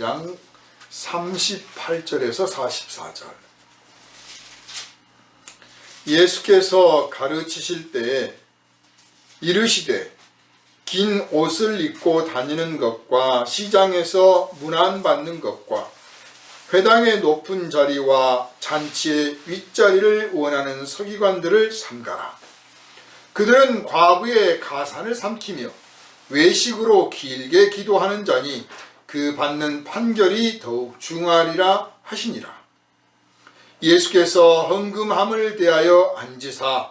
13장 38절에서 44절. 예수께서 가르치실 때에 이르시되 긴 옷을 입고 다니는 것과 시장에서 문안받는 것과 회당의 높은 자리와 잔치의 윗자리를 원하는 서기관들을 삼가라. 그들은 과부의 가산을 삼키며 외식으로 길게 기도하는 자니 그 받는 판결이 더욱 중하리라 하시니라. 예수께서 헌금함을 대하여 앉으사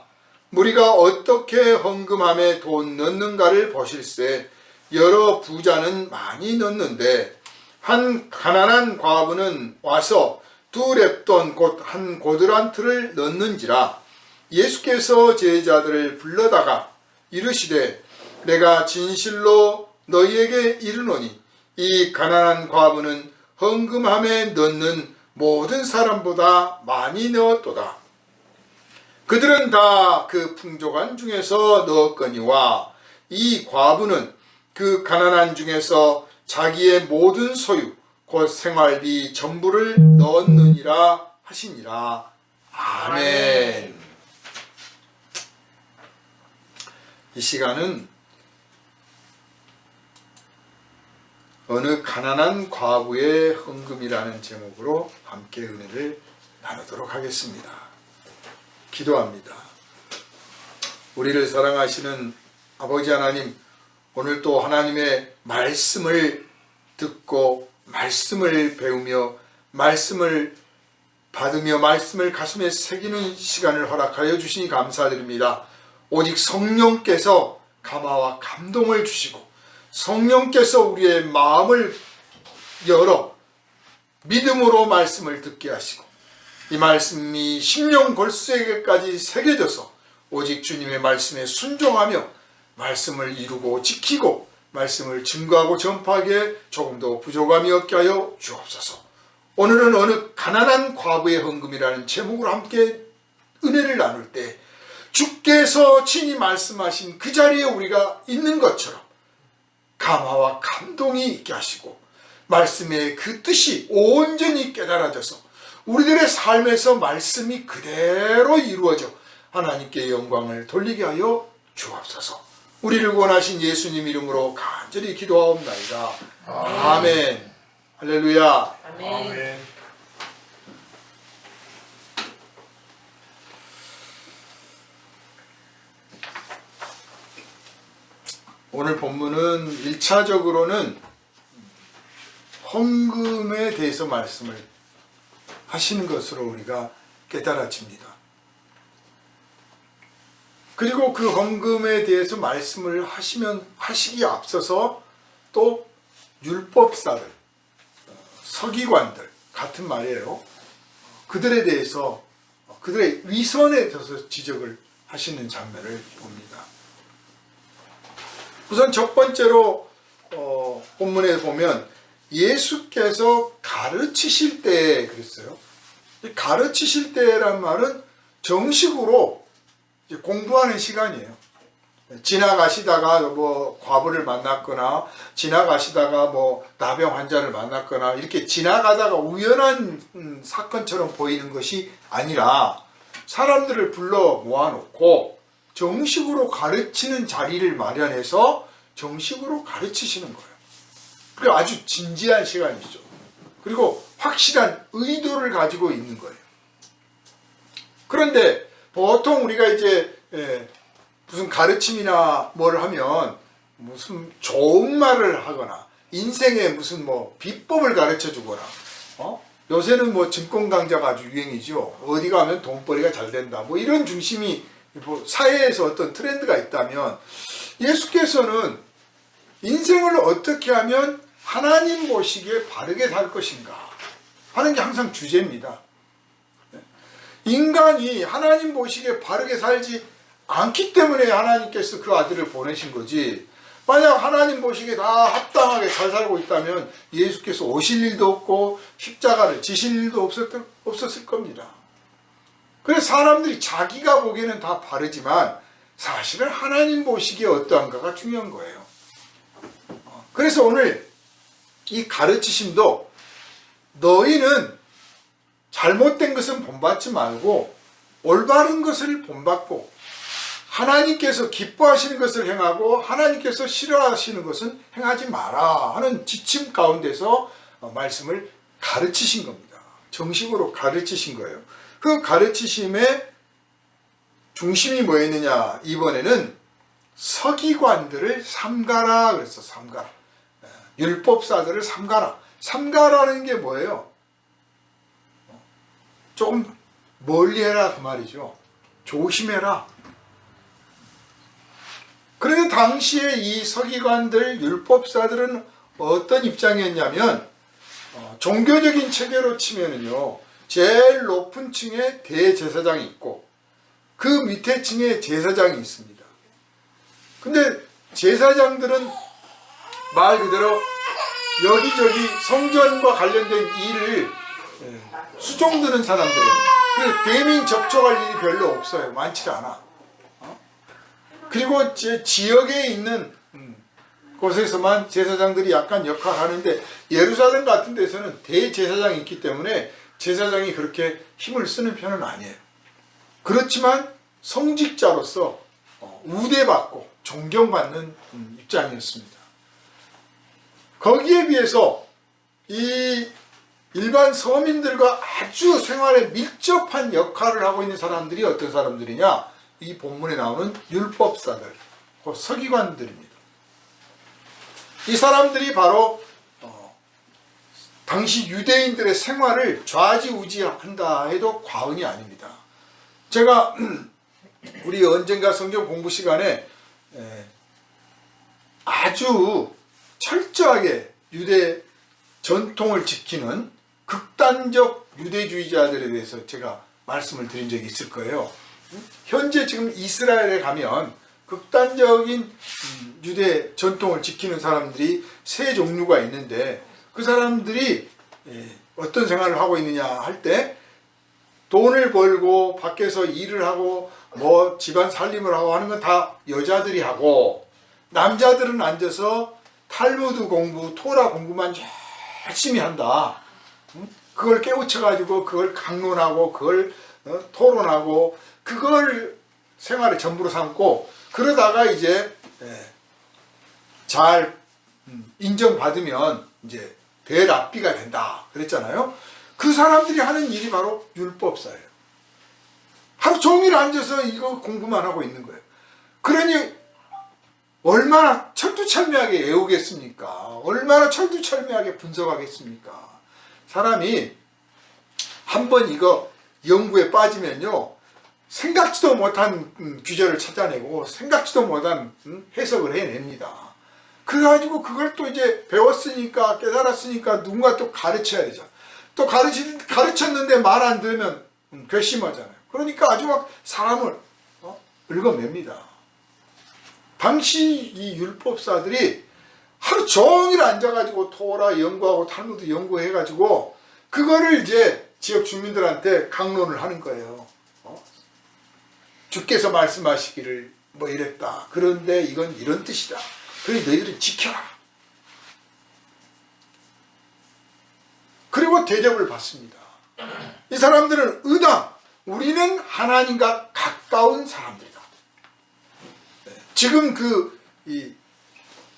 무리가 어떻게 헌금함에 돈 넣는가를 보실세 여러 부자는 많이 넣는데 한 가난한 과부는 와서 2렙돈 곧 한 고드란트를 넣는지라. 예수께서 제자들을 불러다가 이르시되 내가 진실로 너희에게 이르노니 이 가난한 과부는 헌금함에 넣는 모든 사람보다 많이 넣었도다. 그들은 다 그 풍족한 중에서 넣었거니와 이 과부는 그 가난한 중에서 자기의 모든 소유 곧 생활비 전부를 넣었느니라 하시니라. 아멘. 이 시간은 어느 가난한 과부의 헌금이라는 제목으로 함께 은혜를 나누도록 하겠습니다. 기도합니다. 우리를 사랑하시는 아버지 하나님, 오늘 또 하나님의 말씀을 듣고 말씀을 배우며 말씀을 받으며 말씀을 가슴에 새기는 시간을 허락하여 주시니 감사드립니다. 오직 성령께서 감화와 감동을 주시고 성령께서 우리의 마음을 열어 믿음으로 말씀을 듣게 하시고 이 말씀이 심령골수에게까지 새겨져서 오직 주님의 말씀에 순종하며 말씀을 이루고 지키고 말씀을 증거하고 전파하기에 조금도 부족함이 없게 하여 주옵소서. 오늘은 어느 가난한 과부의 헌금이라는 제목으로 함께 은혜를 나눌 때 주께서 친히 말씀하신 그 자리에 우리가 있는 것처럼 감화와 감동이 있게 하시고 말씀의 그 뜻이 온전히 깨달아져서 우리들의 삶에서 말씀이 그대로 이루어져 하나님께 영광을 돌리게 하여 주옵소서. 우리를 구원하신 예수님 이름으로 간절히 기도하옵나이다. 아멘. 할렐루야. 아멘. 오늘 본문은 1차적으로는 헌금에 대해서 말씀을 하시는 것으로 우리가 깨달아집니다. 그리고 그 헌금에 대해서 말씀을 하시기에 앞서서 또 율법사들, 서기관들 같은 말이에요. 그들에 대해서 그들의 위선에 대해서 지적을 하시는 장면을 봅니다. 우선 첫 번째로 본문에 보면 예수께서 가르치실 때 그랬어요. 가르치실 때란 말은 정식으로 공부하는 시간이에요. 지나가시다가 뭐 과부를 만났거나 지나가시다가 뭐 나병 환자를 만났거나 이렇게 지나가다가 우연한 사건처럼 보이는 것이 아니라 사람들을 불러 모아놓고 정식으로 가르치는 자리를 마련해서 정식으로 가르치시는 거예요. 그리고 아주 진지한 시간이죠. 그리고 확실한 의도를 가지고 있는 거예요. 그런데 보통 우리가 이제 무슨 가르침이나 뭘 하면 무슨 좋은 말을 하거나 인생에 무슨 뭐 비법을 가르쳐 주거나 요새는 뭐 증권 강좌가 아주 유행이죠. 어디 가면 돈벌이가 잘 된다. 뭐 이런 중심이 뭐 사회에서 어떤 트렌드가 있다면 예수께서는 인생을 어떻게 하면 하나님 보시기에 바르게 살 것인가 하는 게 항상 주제입니다. 인간이 하나님 보시기에 바르게 살지 않기 때문에 하나님께서 그 아들을 보내신 거지, 만약 하나님 보시기에 다 합당하게 잘 살고 있다면 예수께서 오실 일도 없고 십자가를 지실 일도 없었을 겁니다. 그래서 사람들이 자기가 보기에는 다 바르지만 사실은 하나님 보시기에 어떠한가가 중요한 거예요. 그래서 오늘 이 가르치심도 너희는 잘못된 것은 본받지 말고 올바른 것을 본받고 하나님께서 기뻐하시는 것을 행하고 하나님께서 싫어하시는 것은 행하지 마라 하는 지침 가운데서 말씀을 가르치신 겁니다. 정식으로 가르치신 거예요. 그 가르치심의 중심이 뭐였느냐, 이번에는 서기관들을 삼가라 그랬어. 삼가라. 율법사들을 삼가라. 삼가라는 게 뭐예요? 조금 멀리해라 그 말이죠. 조심해라. 그런데 당시에 이 서기관들, 율법사들은 어떤 입장이었냐면 종교적인 체계로 치면은요, 제일 높은 층에 대제사장이 있고 그 밑에 층에 제사장이 있습니다. 근데 제사장들은 말 그대로 여기저기 성전과 관련된 일을 수종드는 사람들이에요. 대민 접촉할 일이 별로 없어요. 많지가 않아. 그리고 지역에 있는 곳에서만 제사장들이 약간 역할을 하는데 예루살렘 같은 데서는 대제사장이 있기 때문에 제사장이 그렇게 힘을 쓰는 편은 아니에요. 그렇지만 성직자로서 우대받고 존경받는 입장이었습니다. 거기에 비해서 이 일반 서민들과 아주 생활에 밀접한 역할을 하고 있는 사람들이 어떤 사람들이냐? 이 본문에 나오는 율법사들, 그 서기관들입니다. 이 사람들이 바로 당시 유대인들의 생활을 좌지우지한다 해도 과언이 아닙니다. 제가 우리 언젠가 성경 공부 시간에 아주 철저하게 유대 전통을 지키는 극단적 유대주의자들에 대해서 제가 말씀을 드린 적이 있을 거예요. 현재 지금 이스라엘에 가면 극단적인 유대 전통을 지키는 사람들이 세 종류가 있는데 그 사람들이 어떤 생활을 하고 있느냐 할 때 돈을 벌고 밖에서 일을 하고 뭐 집안 살림을 하고 하는 건 다 여자들이 하고 남자들은 앉아서 탈무드 공부, 토라 공부만 열심히 한다. 그걸 깨우쳐가지고 그걸 강론하고 그걸 토론하고 그걸 생활의 전부로 삼고 그러다가 이제 잘 인정받으면 이제 대랍비가 된다 그랬잖아요. 그 사람들이 하는 일이 바로 율법사예요. 하루 종일 앉아서 이거 공부만 하고 있는 거예요. 그러니 얼마나 철두철미하게 외우겠습니까? 얼마나 철두철미하게 분석하겠습니까? 사람이 한번 이거 연구에 빠지면요, 생각지도 못한 규절을 찾아내고 생각지도 못한 해석을 해냅니다. 그래가지고 그걸 또 이제 배웠으니까 깨달았으니까 누군가 또 가르쳐야 되잖아. 또 가르쳤는데 말 안 들으면 괘씸하잖아요. 그러니까 아주 막 사람을 긁어냅니다. 당시 이 율법사들이 하루 종일 앉아가지고 토라 연구하고 탈무드 연구해가지고 그거를 이제 지역 주민들한테 강론을 하는 거예요. 주께서 말씀하시기를 뭐 이랬다. 그런데 이건 이런 뜻이다. 그러니 너희들은 지켜라. 그리고 대접을 받습니다. 이 사람들은 의당, 우리는 하나님과 가까운 사람들이다. 지금 이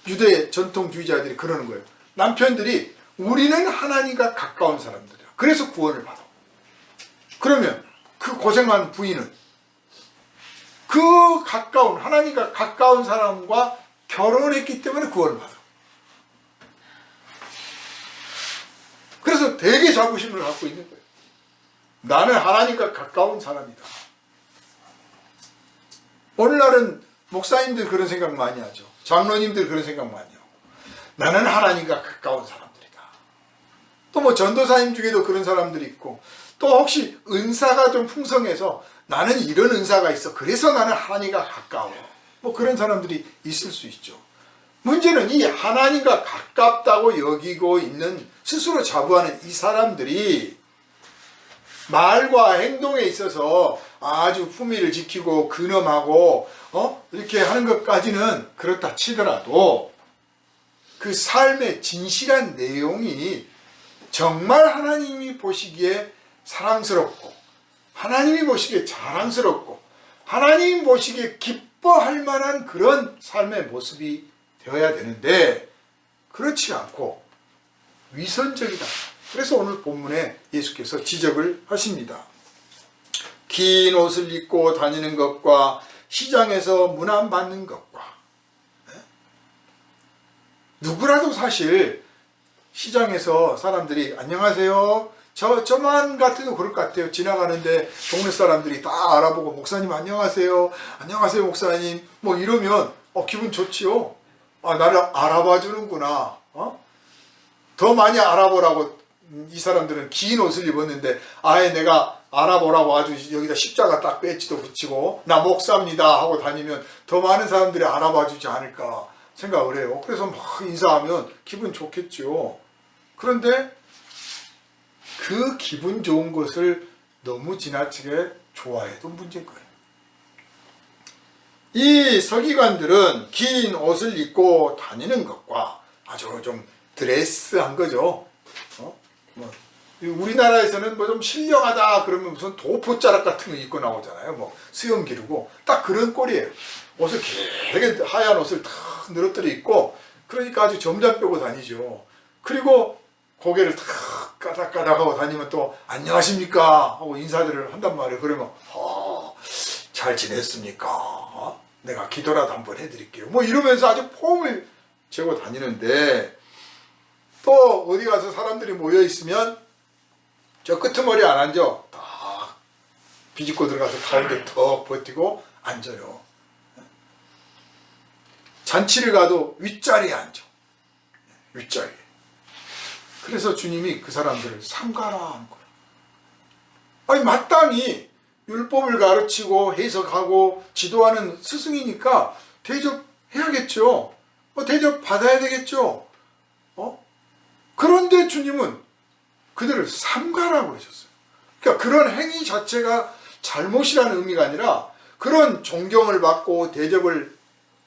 유대 전통주의자들이 그러는 거예요. 남편들이 우리는 하나님과 가까운 사람들이야. 그래서 구원을 받아. 그러면 그 고생한 부인은 그 가까운 하나님과 가까운 사람과 결혼했기 때문에 구원을 받아. 그래서 되게 자부심을 갖고 있는 거예요. 나는 하나님과 가까운 사람이다. 오늘날은 목사님들 그런 생각 많이 하죠. 장로님들 그런 생각 많이 하고. 나는 하나님과 가까운 사람들이다. 또 뭐 전도사님 중에도 그런 사람들이 있고, 또 혹시 은사가 좀 풍성해서 나는 이런 은사가 있어. 그래서 나는 하나님과 가까워. 뭐 그런 사람들이 있을 수 있죠. 문제는 이 하나님과 가깝다고 여기고 있는 스스로 자부하는 이 사람들이 말과 행동에 있어서 아주 품위를 지키고 근엄하고 이렇게 하는 것까지는 그렇다 치더라도 그 삶의 진실한 내용이 정말 하나님이 보시기에 사랑스럽고 하나님이 보시기에 자랑스럽고 하나님이 보시기에 기뻐할 만한 그런 삶의 모습이 되어야 되는데 그렇지 않고 위선적이다. 그래서 오늘 본문에 예수께서 지적을 하십니다. 긴 옷을 입고 다니는 것과 시장에서 문안받는 것과, 누구라도 사실 시장에서 사람들이 안녕하세요, 저만 같아도 그럴 것 같아요. 지나가는데 동네 사람들이 다 알아보고 목사님 안녕하세요, 안녕하세요 목사님 뭐 이러면 기분 좋지요. 나를 알아봐 주는구나. 더 많이 알아보라고 이 사람들은 긴 옷을 입었는데 아예 내가 알아보라고 아주 여기다 십자가 딱 배지도 붙이고 나 목사입니다 하고 다니면 더 많은 사람들이 알아봐 주지 않을까 생각을 해요. 그래서 막 인사하면 기분 좋겠죠. 그런데 그 기분 좋은 것을 너무 지나치게 좋아해도 문제인 거예요. 이 서기관들은 긴 옷을 입고 다니는 것과 아주 좀 드레스한 거죠. 우리나라에서는 뭐 좀 신령하다 그러면 무슨 도포자락 같은 거 입고 나오잖아요. 뭐 수염 기르고 딱 그런 꼴이에요. 옷을 길게 하얀 옷을 탁 늘어뜨려 입고 그러니까 아주 점잖 빼고 다니죠. 그리고 고개를 탁 까닥까닥하고 다니면 또 안녕하십니까 하고 인사들을 한단 말이에요. 그러면 잘 지냈습니까? 내가 기도라도 한번 해드릴게요. 뭐 이러면서 아주 폼을 재고 다니는데 또 어디 가서 사람들이 모여 있으면 저 끄트머리 안 앉아. 딱 비집고 들어가서 가운데 턱 버티고 앉아요. 잔치를 가도 윗자리에 앉아. 윗자리에. 그래서 주님이 그 사람들을 삼가라 하는 거예요. 아니 마땅히 율법을 가르치고 해석하고 지도하는 스승이니까 대접해야겠죠. 대접 받아야 되겠죠. 그런데 주님은 그들을 삼가라고 하셨어요. 그러니까 그런 행위 자체가 잘못이라는 의미가 아니라 그런 존경을 받고 대접을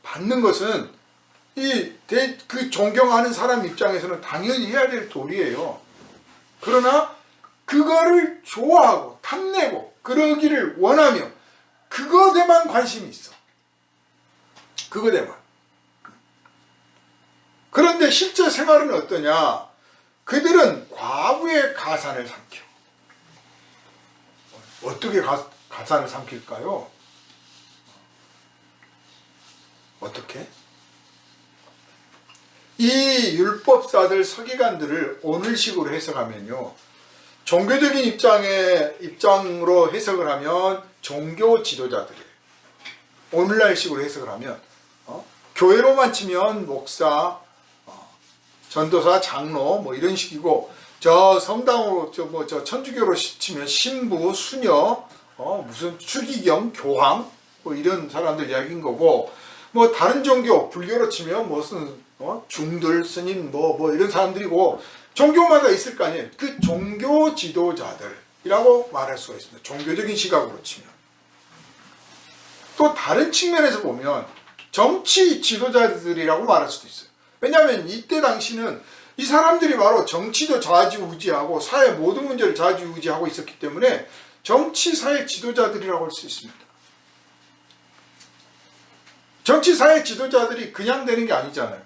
받는 것은 그 존경하는 사람 입장에서는 당연히 해야 될 도리예요. 그러나 그거를 좋아하고 탐내고 그러기를 원하며 그것에만 관심이 있어. 그것에만. 그런데 실제 생활은 어떠냐? 그들은 과부의 가산을 삼켜. 어떻게 가산을 삼킬까요? 어떻게? 이 율법사들 서기관들을 오늘식으로 해석하면요, 종교적인 입장으로 해석을 하면 종교 지도자들이에요. 오늘날식으로 해석을 하면 교회로만 치면 목사, 전도사, 장로 뭐 이런 식이고, 저 성당으로 저 천주교로 치면 신부, 수녀, 무슨 추기경, 교황 뭐 이런 사람들 이야기인 거고, 뭐 다른 종교 불교로 치면 무슨 중들 스님 뭐 이런 사람들이고, 종교마다 있을 거 아니에요. 그 종교 지도자들이라고 말할 수가 있습니다. 종교적인 시각으로 치면. 또 다른 측면에서 보면 정치 지도자들이라고 말할 수도 있어요. 왜냐하면 이때 당시는 이 사람들이 바로 정치도 좌지우지하고 사회 모든 문제를 좌지우지하고 있었기 때문에 정치 사회 지도자들이라고 할 수 있습니다. 정치 사회 지도자들이 그냥 되는 게 아니잖아요.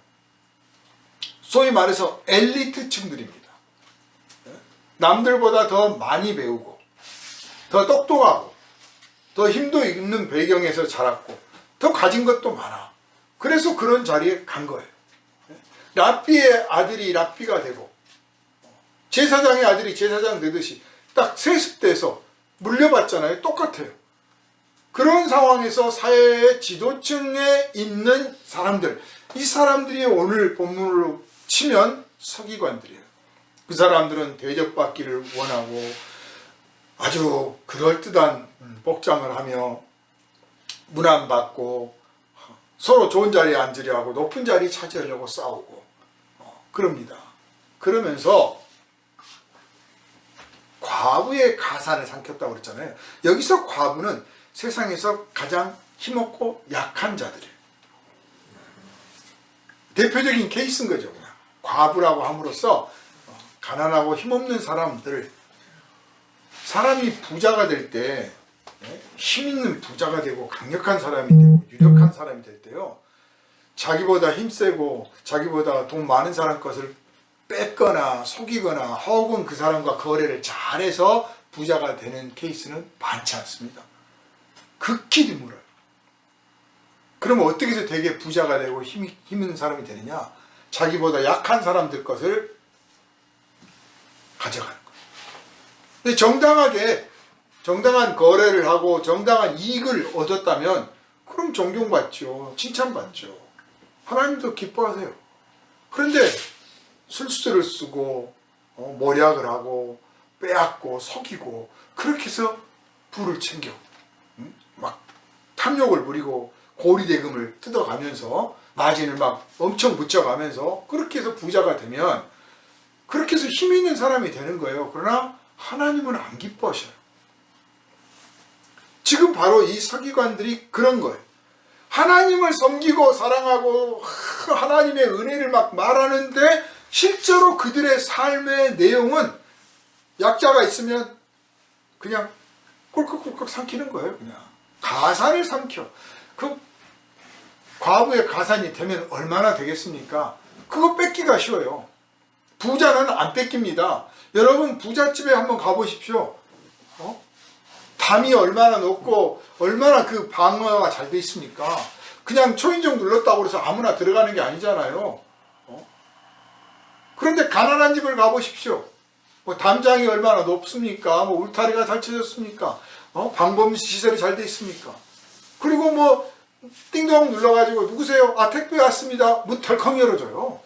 소위 말해서 엘리트 층들입니다. 남들보다 더 많이 배우고 더 똑똑하고 더 힘도 있는 배경에서 자랐고 더 가진 것도 많아. 그래서 그런 자리에 간 거예요. 랍비의 아들이 랍비가 되고 제사장의 아들이 제사장 되듯이 딱 세습돼서 물려받잖아요. 똑같아요. 그런 상황에서 사회의 지도층에 있는 사람들, 이 사람들이 오늘 본문으로 치면 서기관들이에요. 그 사람들은 대접받기를 원하고 아주 그럴듯한 복장을 하며 문안받고 서로 좋은 자리에 앉으려고 높은 자리 차지하려고 싸우고 그럽니다. 그러면서 과부의 가산을 삼켰다고 그랬잖아요. 여기서 과부는 세상에서 가장 힘없고 약한 자들이에요. 대표적인 케이스인 거죠. 그냥. 과부라고 함으로써 가난하고 힘없는 사람들, 사람이 부자가 될 때, 힘 있는 부자가 되고 강력한 사람이 되고 유력한 사람이 될 때요, 자기보다 힘세고 자기보다 돈 많은 사람 것을 뺏거나 속이거나 혹은 그 사람과 거래를 잘해서 부자가 되는 케이스는 많지 않습니다. 극히 드물어요. 그럼 어떻게 해서 되게 부자가 되고 힘 있는 사람이 되느냐? 자기보다 약한 사람들 것을 가져가는 거예요. 근데 정당한 거래를 하고 정당한 이익을 얻었다면 그럼 존경받죠. 칭찬받죠. 하나님도 기뻐하세요. 그런데 술수를 쓰고 모략을 하고 빼앗고 속이고 그렇게 해서 부를 챙겨 막 탐욕을 부리고 고리대금을 뜯어가면서 마진을 막 엄청 붙여가면서 그렇게 해서 부자가 되면 그렇게 해서 힘 있는 사람이 되는 거예요. 그러나 하나님은 안 기뻐하셔요. 지금 바로 이 서기관들이 그런 거예요. 하나님을 섬기고 사랑하고 하나님의 은혜를 막 말하는데 실제로 그들의 삶의 내용은 약자가 있으면 그냥 꿀꺽꿀꺽 삼키는 거예요. 그냥 가산을 삼켜. 그 과부의 가산이 되면 얼마나 되겠습니까? 그거 뺏기가 쉬워요. 부자는 안 뺏깁니다. 여러분 부잣집에 한번 가보십시오. 담이 얼마나 높고 얼마나 그 방어가 잘 돼 있습니까? 그냥 초인종 눌렀다고 해서 아무나 들어가는 게 아니잖아요. 그런데 가난한 집을 가보십시오. 뭐 담장이 얼마나 높습니까? 뭐 울타리가 잘 쳐졌습니까? 방범 시설이 잘 돼 있습니까? 그리고 뭐 띵동 눌러가지고 누구세요? 아 택배 왔습니다. 문 덜컹 열어줘요.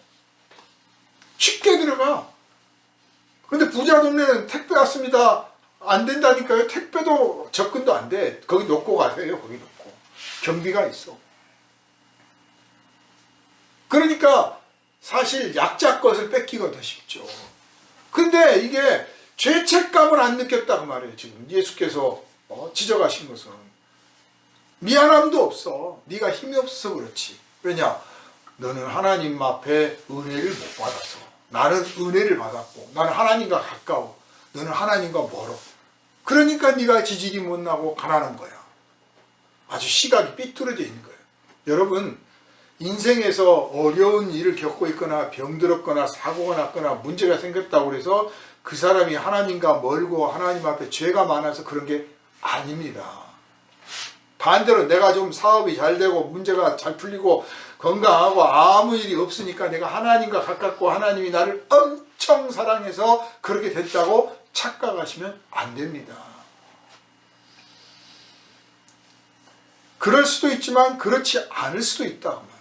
쉽게 들어가. 근데 부자 동네는 택배 왔습니다. 안 된다니까요. 택배도 접근도 안 돼. 거기 놓고 가세요. 거기 놓고. 경비가 있어. 그러니까 사실 약자 것을 뺏기가 더 쉽죠. 근데 이게 죄책감을 안 느꼈다고 말이에요. 지금 예수께서 지적하신 것은 미안함도 없어. 네가 힘이 없어서 그렇지. 왜냐? 너는 하나님 앞에 은혜를 못 받아서. 나는 은혜를 받았고 나는 하나님과 가까워. 너는 하나님과 멀어. 그러니까 네가 지질이 못 나고 가난한 거야. 아주 시각이 삐뚤어져 있는 거예요. 여러분 인생에서 어려운 일을 겪고 있거나 병들었거나 사고가 났거나 문제가 생겼다고 해서 그 사람이 하나님과 멀고 하나님 앞에 죄가 많아서 그런 게 아닙니다. 반대로 내가 좀 사업이 잘 되고 문제가 잘 풀리고 건강하고 아무 일이 없으니까 내가 하나님과 가깝고 하나님이 나를 엄청 사랑해서 그렇게 됐다고 착각하시면 안 됩니다. 그럴 수도 있지만 그렇지 않을 수도 있다고 말해요.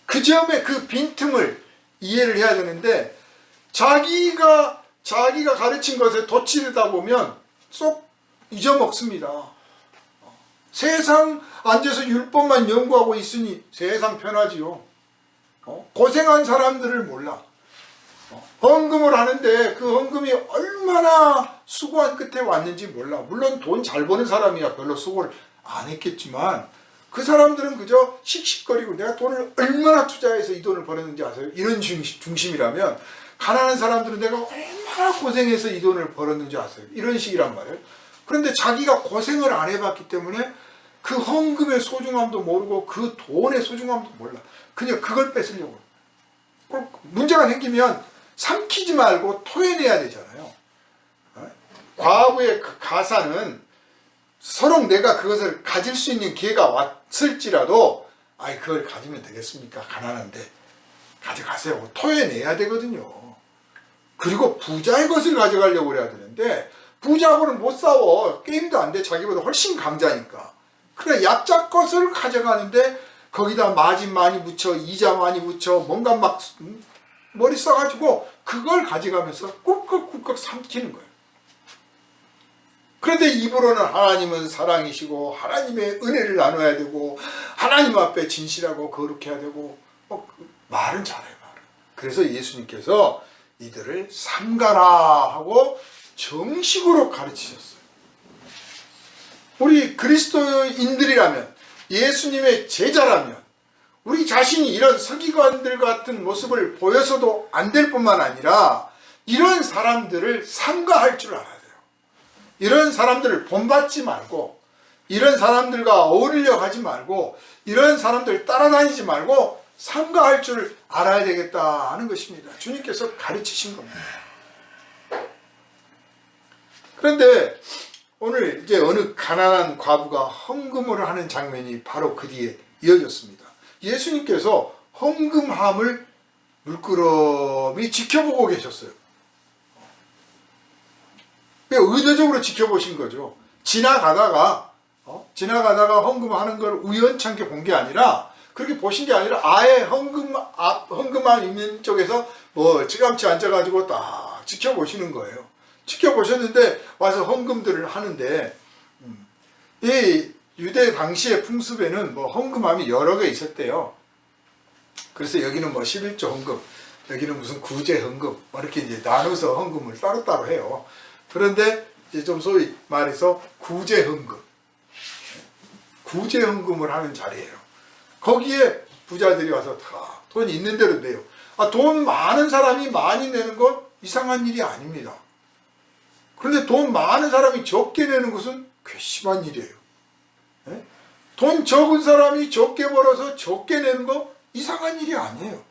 그 점에 그 빈틈을 이해를 해야 되는데 자기가 가르친 것에 도취되다 보면 쏙 잊어먹습니다. 세상 앉아서 율법만 연구하고 있으니 세상 편하지요. 고생한 사람들을 몰라. 헌금을 하는데 그 헌금이 얼마나 수고한 끝에 왔는지 몰라. 물론 돈 잘 버는 사람이야 별로 수고를 안 했겠지만 그 사람들은 그저 씩씩거리고 내가 돈을 얼마나 투자해서 이 돈을 벌었는지 아세요? 이런 중심이라면 가난한 사람들은 내가 얼마나 고생해서 이 돈을 벌었는지 아세요? 이런 식이란 말이에요. 그런데 자기가 고생을 안 해봤기 때문에 그 헌금의 소중함도 모르고 그 돈의 소중함도 몰라. 그냥 그걸 뺏으려고. 꼭 문제가 생기면 삼키지 말고 토해내야 되잖아요. 과부의 그 가사는 서로 내가 그것을 가질 수 있는 기회가 왔을지라도 아이 그걸 가지면 되겠습니까? 가난한데 가져가세요. 토해내야 되거든요. 그리고 부자의 것을 가져가려고 해야 되는데 부자하고는 못 싸워. 게임도 안 돼. 자기보다 훨씬 강자니까. 그래 약자 것을 가져가는데 거기다 마진 많이 붙여 이자 많이 붙여 뭔가 막 머리 써가지고 그걸 가져가면서 꿀꺽꿀꺽 삼키는 거예요. 그런데 입으로는 하나님은 사랑이시고 하나님의 은혜를 나눠야 되고 하나님 앞에 진실하고 거룩해야 되고 말은 잘해요. 말은. 그래서 예수님께서 이들을 삼가라 하고 정식으로 가르치셨어요. 우리 그리스도인들이라면 예수님의 제자라면 우리 자신이 이런 서기관들 같은 모습을 보여서도 안 될 뿐만 아니라 이런 사람들을 삼가할 줄 알아야 돼요. 이런 사람들을 본받지 말고, 이런 사람들과 어울려 가지 말고, 이런 사람들 따라다니지 말고 삼가할 줄 알아야 되겠다 하는 것입니다. 주님께서 가르치신 겁니다. 그런데 오늘 이제 어느 가난한 과부가 헌금을 하는 장면이 바로 그 뒤에 이어졌습니다. 예수님께서 헌금함을 물끄러미 지켜보고 계셨어요. 의도적으로 지켜보신 거죠. 지나가다가 헌금하는 걸 우연찮게 본 게 아니라, 그렇게 보신 게 아니라 아예 헌금함 있는 쪽에서 멀찌감치 앉아가지고 딱 지켜보시는 거예요. 지켜보셨는데 와서 헌금들을 하는데, 이 유대 당시의 풍습에는 헌금함이 여러 개 있었대요. 그래서 여기는 11조 헌금, 여기는 무슨 구제 헌금, 이렇게 이제 나눠서 헌금을 따로따로 해요. 그런데 이제 좀 소위 말해서 구제 헌금을 하는 자리예요. 거기에 부자들이 와서 다 돈 있는 대로 내요. 돈 많은 사람이 많이 내는 건 이상한 일이 아닙니다. 그런데 돈 많은 사람이 적게 내는 것은 괘씸한 일이에요. 돈 적은 사람이 적게 벌어서 적게 내는 거 이상한 일이 아니에요.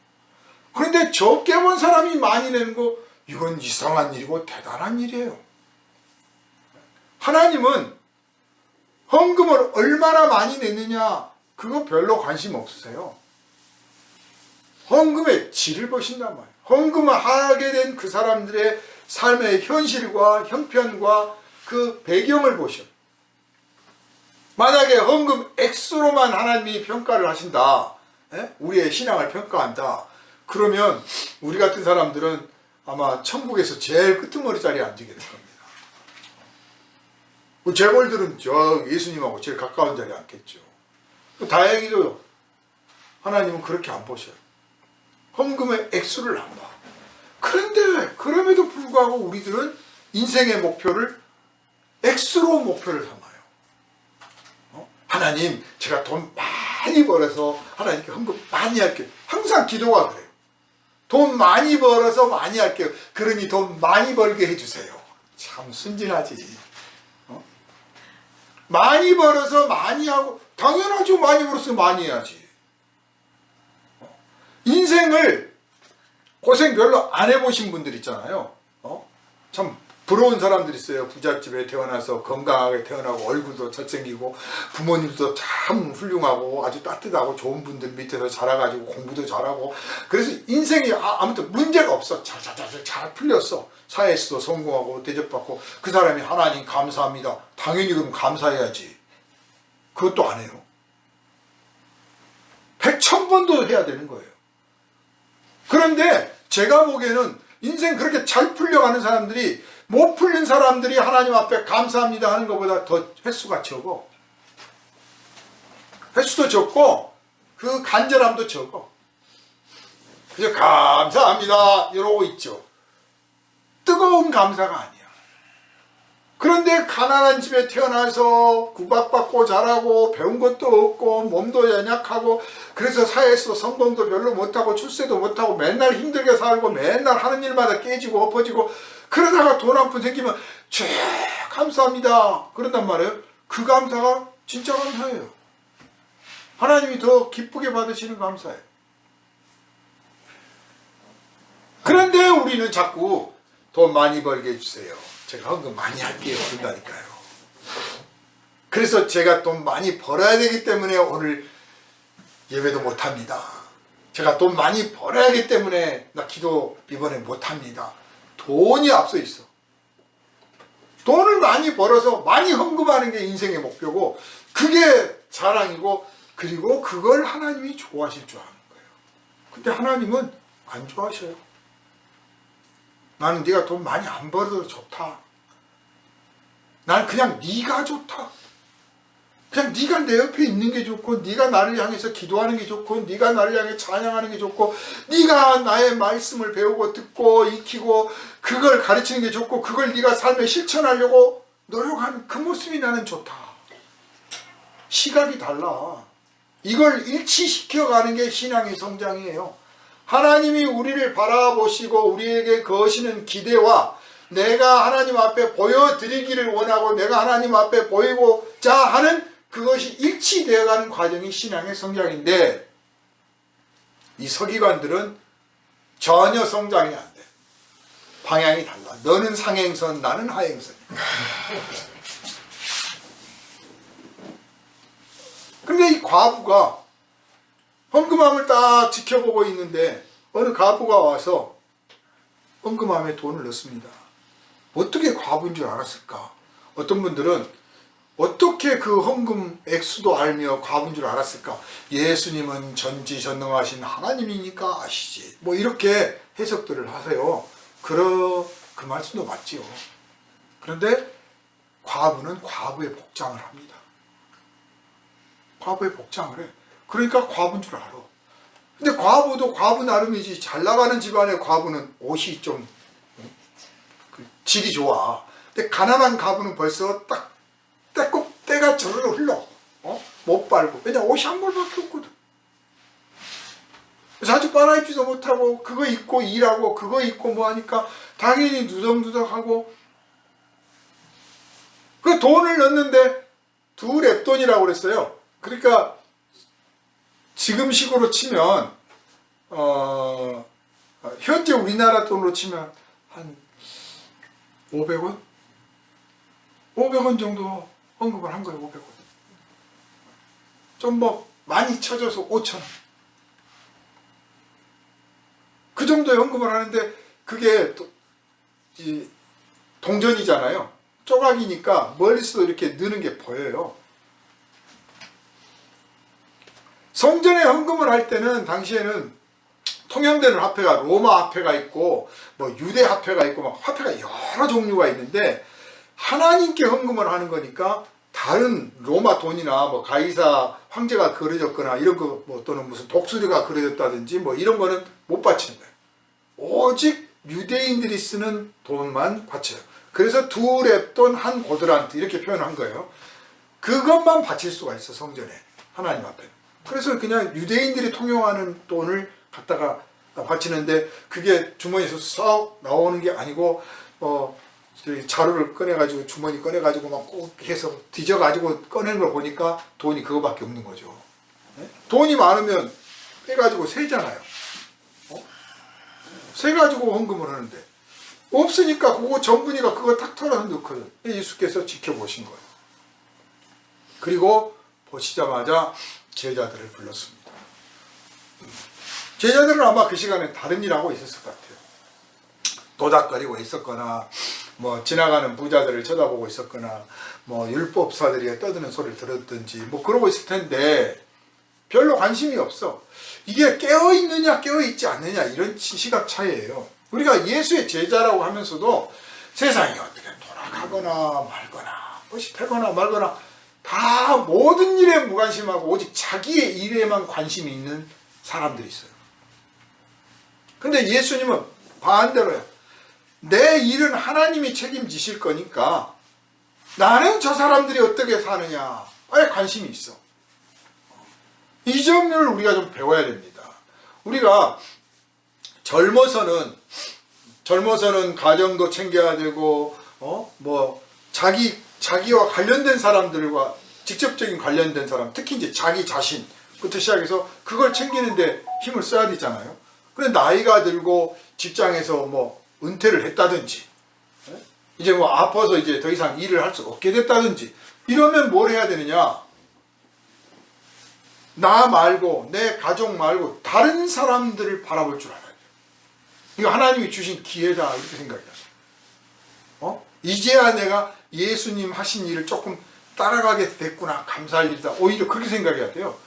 그런데 적게 번 사람이 많이 내는 거, 이건 이상한 일이고 대단한 일이에요. 하나님은 헌금을 얼마나 많이 냈느냐, 그거 별로 관심 없으세요. 헌금의 질을 보신단 말이에요. 헌금을 하게 된 그 사람들의 삶의 현실과 형편과 그 배경을 보셔. 만약에 헌금 액수로만 하나님이 평가를 하신다, 우리의 신앙을 평가한다, 그러면 우리 같은 사람들은 아마 천국에서 제일 끄트머리 자리에 앉게 될 겁니다. 재벌들은 저 예수님하고 제일 가까운 자리에 앉겠죠. 다행히도 하나님은 그렇게 안 보셔요. 헌금의 액수를 안 봐. 그런데 그럼에도 불구하고 우리들은 인생의 목표를 액수로 목표를 삼아요. 하나님, 제가 돈 많이 벌어서 하나님께 헌금 많이 할게요. 항상 기도가 그래요. 돈 많이 벌어서 많이 할게요. 그러니 돈 많이 벌게 해주세요. 참 순진하지. 많이 벌어서 많이 하고, 당연하죠. 많이 벌어서 많이 해야지. 인생을 고생 별로 안 해보신 분들 있잖아요. 참 부러운 사람들 있어요. 부잣집에 태어나서 건강하게 태어나고 얼굴도 잘생기고 부모님도 참 훌륭하고 아주 따뜻하고 좋은 분들 밑에서 자라가지고 공부도 잘하고, 그래서 인생이 아무튼 문제가 없어. 잘 풀렸어. 사회에서도 성공하고 대접받고, 그 사람이 하나님 감사합니다. 당연히 그럼 감사해야지. 그것도 안 해요. 100,000번도 해야 되는 거예요. 그런데 제가 보기에는 인생 그렇게 잘 풀려가는 사람들이 못 풀린 사람들이 하나님 앞에 감사합니다 하는 것보다 더 횟수가 적어. 횟수도 적고 그 간절함도 적어. 그래서 감사합니다 이러고 있죠. 뜨거운 감사가 아니야. 그런데 가난한 집에 태어나서 구박받고 자라고 배운 것도 없고 몸도 연약하고, 그래서 사회에서 성공도 별로 못하고 출세도 못하고 맨날 힘들게 살고 맨날 하는 일마다 깨지고 엎어지고, 그러다가 돈 한 푼 생기면 쫙 감사합니다 그런단 말이에요. 그 감사가 진짜 감사예요. 하나님이 더 기쁘게 받으시는 감사예요. 그런데 우리는 자꾸 돈 많이 벌게 해주세요, 제가 헌금 많이 할게요 그런다니까요. 그래서 제가 돈 많이 벌어야 되기 때문에 오늘 예배도 못합니다. 제가 돈 많이 벌어야 하기 때문에 나 기도 이번에 못합니다. 돈이 앞서 있어. 돈을 많이 벌어서 많이 헌금하는 게 인생의 목표고, 그게 자랑이고, 그리고 그걸 하나님이 좋아하실 줄 아는 거예요. 근데 하나님은 안 좋아하셔요. 나는 네가 돈 많이 안 벌어도 좋다. 난 그냥 네가 좋다. 그냥 네가 내 옆에 있는 게 좋고, 네가 나를 향해서 기도하는 게 좋고, 네가 나를 향해 찬양하는 게 좋고, 네가 나의 말씀을 배우고 듣고 익히고 그걸 가르치는 게 좋고, 그걸 네가 삶에 실천하려고 노력하는 그 모습이 나는 좋다. 시각이 달라. 이걸 일치시켜가는 게 신앙의 성장이에요. 하나님이 우리를 바라보시고 우리에게 거시는 기대와 내가 하나님 앞에 보여드리기를 원하고 내가 하나님 앞에 보이고자 하는 그것이 일치되어가는 과정이 신앙의 성장인데, 이 서기관들은 전혀 성장이 안 돼. 방향이 달라. 너는 상행선, 나는 하행선. 근데 이 과부가 헌금함을 딱 지켜보고 있는데 어느 과부가 와서 헌금함에 돈을 넣습니다. 어떻게 과부인 줄 알았을까? 어떤 분들은 어떻게 그 헌금 액수도 알며 과부인 줄 알았을까? 예수님은 전지전능하신 하나님이니까 아시지. 뭐 이렇게 해석들을 하세요. 그 말씀도 맞지요. 그런데 과부는 과부의 복장을 합니다. 과부의 복장을 해. 그러니까 과부인 줄 알아. 근데 과부도 과부 나름이지. 잘 나가는 집안의 과부는 옷이 좀 질이 좋아. 근데 가난한 과부는 벌써 딱 때가 저절로 흘러. 못 빨고. 왜냐면 옷이 한 벌밖에 없거든. 자주 빨아입지도 못하고 그거 입고 일하고 그거 입고 뭐 하니까 당연히 누덕누덕하고, 그 돈을 넣는데 2렙돈이라고 그랬어요. 그러니까 지금 식으로 치면 현재 우리나라 돈으로 치면 한 500원? 500원 정도 헌금을 한 거예요. 500원. 좀 뭐 많이 쳐져서 5,000원. 그 정도의 헌금을 하는데 그게 동전이잖아요. 조각이니까 멀리서 이렇게 느는 게 보여요. 성전에 헌금을 할 때는 당시에는 통용되는 화폐가 로마 화폐가 있고 뭐 유대 화폐가 있고 막 화폐가 여러 종류가 있는데, 하나님께 헌금을 하는 거니까 다른 로마 돈이나 뭐 가이사 황제가 그려졌거나 이런 거 뭐 또는 무슨 독수리가 그려졌다든지 뭐 이런 거는 못 바치는 거예요. 오직 유대인들이 쓰는 돈만 바쳐요. 그래서 2렙돈 한 고드란트 이렇게 표현한 거예요. 그것만 바칠 수가 있어, 성전에, 하나님 앞에. 그래서 그냥 유대인들이 통용하는 돈을 갖다가 바치는데, 그게 주머니에서 싹 나오는 게 아니고 자루를 꺼내가지고 주머니 꺼내가지고 막 꼭 해서 뒤져가지고 꺼내는 걸 보니까 돈이 그거밖에 없는 거죠. 네? 돈이 많으면 빼가지고 세잖아요. 세가지고 헌금을 하는데 없으니까 그거 전분이가 그거 탁 털어서 넣거든. 예수께서 지켜보신 거예요. 그리고 보시자마자 제자들을 불렀습니다. 제자들은 아마 그 시간에 다른 일 하고 있었을 것 같아요. 도닥거리고 있었거나 뭐 지나가는 부자들을 쳐다보고 있었거나 뭐 율법사들이 떠드는 소리를 들었든지 뭐 그러고 있을 텐데 별로 관심이 없어. 이게 깨어있느냐 깨어있지 않느냐 이런 시각 차이예요. 우리가 예수의 제자라고 하면서도 세상이 어떻게 돌아가거나 말거나 것이 되거나 말거나 다 모든 일에 무관심하고 오직 자기의 일에만 관심이 있는 사람들이 있어요. 근데 예수님은 반대로요. 내 일은 하나님이 책임지실 거니까 나는 저 사람들이 어떻게 사느냐 에 관심이 있어. 이 점을 우리가 좀 배워야 됩니다. 우리가 젊어서는 가정도 챙겨야 되고 뭐 자기와 관련된 사람들과 직접적인 관련된 사람, 특히 이제 자기 자신부터 시작해서 그걸 챙기는데 힘을 써야 되잖아요. 근데 나이가 들고 직장에서 뭐 은퇴를 했다든지 이제 뭐 아파서 이제 더 이상 일을 할 수 없게 됐다든지 이러면 뭘 해야 되느냐? 나 말고 내 가족 말고 다른 사람들을 바라볼 줄 알아야 돼요. 이거 하나님이 주신 기회다 이렇게 생각해요. 이제야 내가 예수님 하신 일을 조금 따라가게 됐구나, 감사할 일이다. 오히려 그렇게 생각해야 돼요.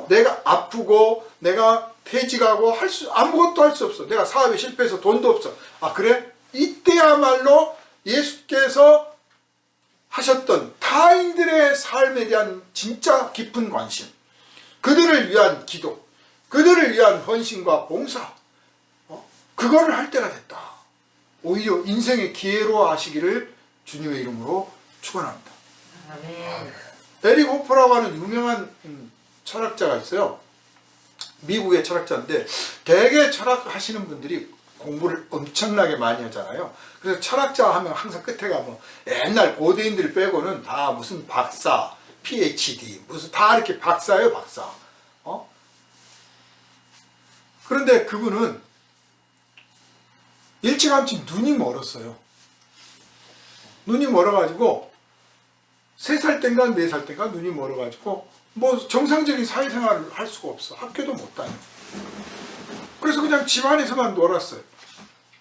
내가 아프고 내가 퇴직하고 아무것도 할 수 없어. 내가 사업에 실패해서 돈도 없어. 아 그래? 이때야말로 예수께서 하셨던 타인들의 삶에 대한 진짜 깊은 관심, 그들을 위한 기도, 그들을 위한 헌신과 봉사, 그거를 할 때가 됐다. 오히려 인생의 기회로 하시기를 주님의 이름으로 축원합니다. 에릭 호프라고 하는 유명한 철학자가 있어요. 미국의 철학자인데 대개 철학하시는 분들이 공부를 엄청나게 많이 하잖아요. 그래서 철학자 하면 항상 끝에가 뭐 옛날 고대인들 빼고는 다 무슨 박사, PhD, 무슨 다 이렇게 박사예요, 박사. 그런데 그분은 일찌감치 눈이 멀었어요. 눈이 멀어가지고 3살 땐가 4살 땐가 눈이 멀어가지고 뭐 정상적인 사회생활을 할 수가 없어. 학교도 못 다녀. 그래서 그냥 집안에서만 놀았어요.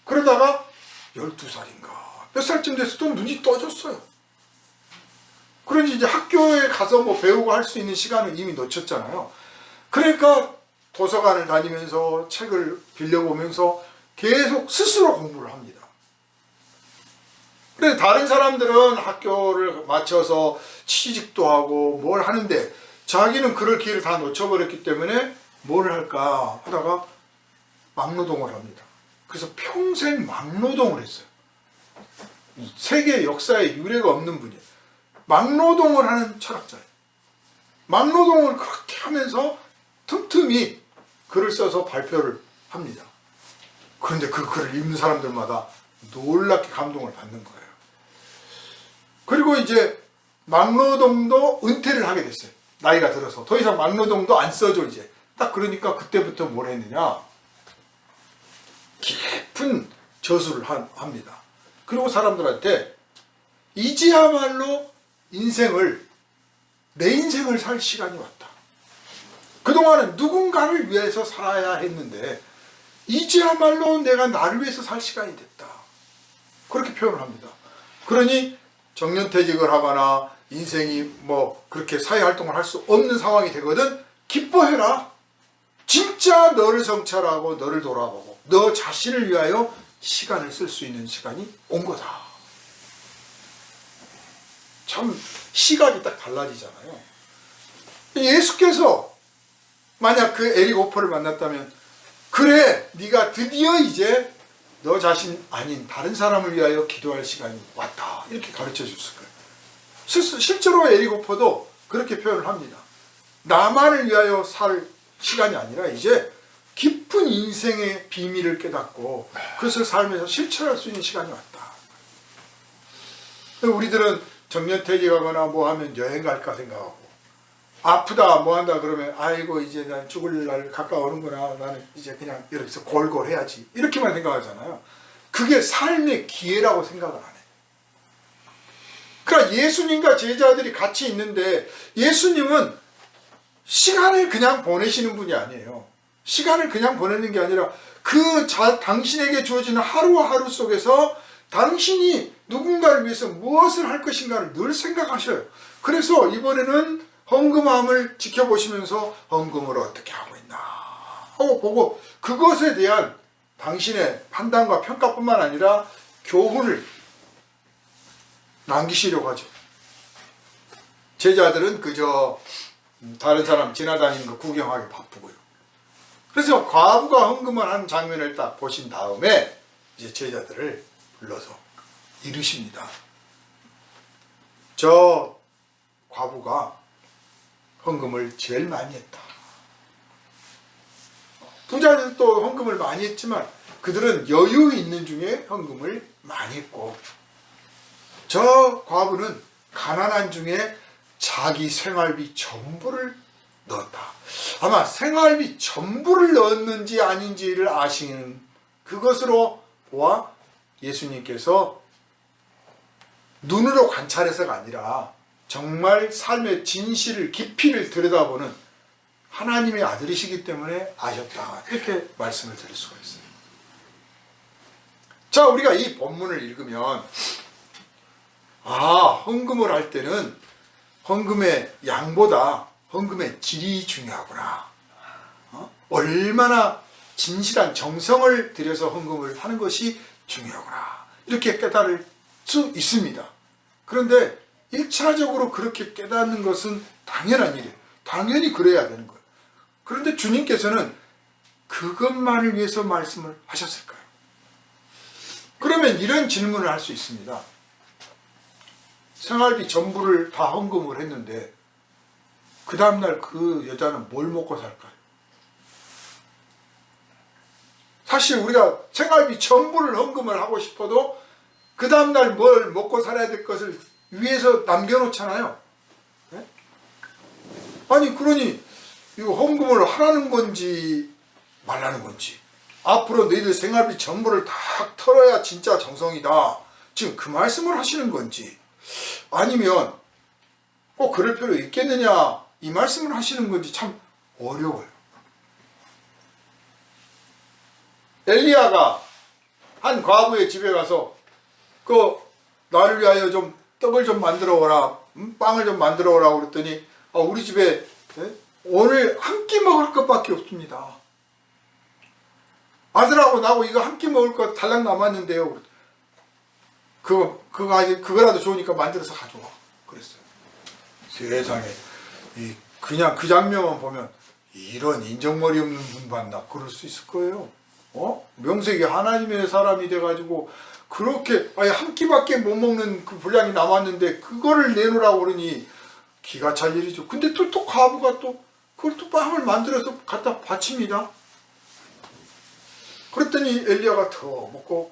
그러다가 12살인가 몇 살쯤 돼서 또 눈이 떠졌어요. 그러니 이제 학교에 가서 뭐 배우고 할 수 있는 시간을 이미 놓쳤잖아요. 그러니까 도서관을 다니면서 책을 빌려보면서 계속 스스로 공부를 합니다. 그래서 다른 사람들은 학교를 마쳐서 취직도 하고 뭘 하는데 자기는 그럴 기회를 다 놓쳐버렸기 때문에 뭘 할까 하다가 막노동을 합니다. 그래서 평생 막노동을 했어요. 세계 역사에 유례가 없는 분이에요. 막노동을 하는 철학자예요. 막노동을 그렇게 하면서 틈틈이 글을 써서 발표를 합니다. 그런데 그 글을 읽는 사람들마다 놀랍게 감동을 받는 거예요. 그리고 이제 막노동도 은퇴를 하게 됐어요. 나이가 들어서 더 이상 막노동도 안 써줘 이제. 딱 그러니까 그때부터 뭘 했느냐, 깊은 저술을 합니다. 그리고 사람들한테 이제야말로 내 인생을 살 시간이 왔다. 그동안은 누군가를 위해서 살아야 했는데 이제야말로 내가 나를 위해서 살 시간이 됐다. 그렇게 표현을 합니다. 그러니 정년퇴직을 하거나 인생이 뭐 그렇게 사회활동을 할 수 없는 상황이 되거든 기뻐해라. 진짜 너를 성찰하고 너를 돌아보고 너 자신을 위하여 시간을 쓸 수 있는 시간이 온 거다. 참 시각이 딱 달라지잖아요. 예수께서 만약 그 에릭 호퍼를 만났다면 그래 네가 드디어 이제 너 자신 아닌 다른 사람을 위하여 기도할 시간이 왔다 이렇게 가르쳐 줬을 거예요. 실제로 에릭 호퍼도 그렇게 표현을 합니다. 나만을 위하여 살 시간이 아니라 이제 깊은 인생의 비밀을 깨닫고 그것을 삶에서 실천할 수 있는 시간이 왔다. 우리들은 정년퇴직하거나 뭐 하면 여행 갈까 생각하고 아프다 뭐 한다 그러면 아이고 이제 난 죽을 날 가까워오는구나, 나는 이제 그냥 이렇게 골골해야지 이렇게만 생각하잖아요. 그게 삶의 기회라고 생각을 안 해요. 그러니까 예수님과 제자들이 같이 있는데 예수님은 시간을 그냥 보내시는 분이 아니에요. 시간을 그냥 보내는 게 아니라 당신에게 주어지는 하루하루 속에서 당신이 누군가를 위해서 무엇을 할 것인가를 늘 생각하셔요. 그래서 이번에는 헌금함을 지켜보시면서 헌금을 어떻게 하고 있나 하고 보고 그것에 대한 당신의 판단과 평가뿐만 아니라 교훈을 남기시려고 하죠. 제자들은 그저 다른 사람 지나다니는 거 구경하기 바쁘고요. 그래서 과부가 헌금을 하는 장면을 딱 보신 다음에 이제 제자들을 불러서 이르십니다. 저 과부가 헌금을 제일 많이 했다. 부자들도 헌금을 많이 했지만 그들은 여유 있는 중에 헌금을 많이 했고 저 과부는 가난한 중에 자기 생활비 전부를 넣었다. 아마 생활비 전부를 넣었는지 아닌지를 아시는 그것으로 보아 예수님께서 눈으로 관찰해서가 아니라 정말 삶의 진실을 깊이를 들여다보는 하나님의 아들이시기 때문에 아셨다. 이렇게 말씀을 드릴 수가 있어요. 자, 우리가 이 본문을 읽으면 헌금을 할 때는 헌금의 양보다 헌금의 질이 중요하구나. 얼마나 진실한 정성을 들여서 헌금을 하는 것이 중요하구나. 이렇게 깨달을 수 있습니다. 그런데 1차적으로 그렇게 깨닫는 것은 당연한 일이에요. 당연히 그래야 되는 거예요. 그런데 주님께서는 그것만을 위해서 말씀을 하셨을까요? 그러면 이런 질문을 할 수 있습니다. 생활비 전부를 다 헌금을 했는데 그 다음날 그 여자는 뭘 먹고 살까요? 사실 우리가 생활비 전부를 헌금을 하고 싶어도 그 다음날 뭘 먹고 살아야 될 것을 위에서 남겨놓잖아요. 네? 아니 그러니 이거 헌금을 하라는 건지 말라는 건지, 앞으로 너희들 생활비 전부를 다 털어야 진짜 정성이다, 지금 그 말씀을 하시는 건지, 아니면 꼭 그럴 필요 있겠느냐 이 말씀을 하시는 건지 참 어려워요. 엘리야가 한 과부의 집에 가서 나를 위하여 좀 떡을 좀 만들어 오라, 빵을 좀 만들어 오라고 그랬더니 우리 집에 오늘 한 끼 먹을 것밖에 없습니다. 아들하고 나하고 이거 한 끼 먹을 것 달랑 남았는데요. 그거라도 좋으니까 만들어서 가져와 그랬어요. 세상에 그냥 그 장면만 보면 이런 인정머리 없는 분 봤나 그럴 수 있을 거예요. 명색이 하나님의 사람이 돼가지고 그렇게 한 끼밖에 못 먹는 그 분량이 남았는데 그거를 내놓으라고 그러니 기가 찰 일이죠. 근데 또 과부가 그걸 또 빵을 만들어서 갖다 바칩니다. 그랬더니 엘리야가 더 먹고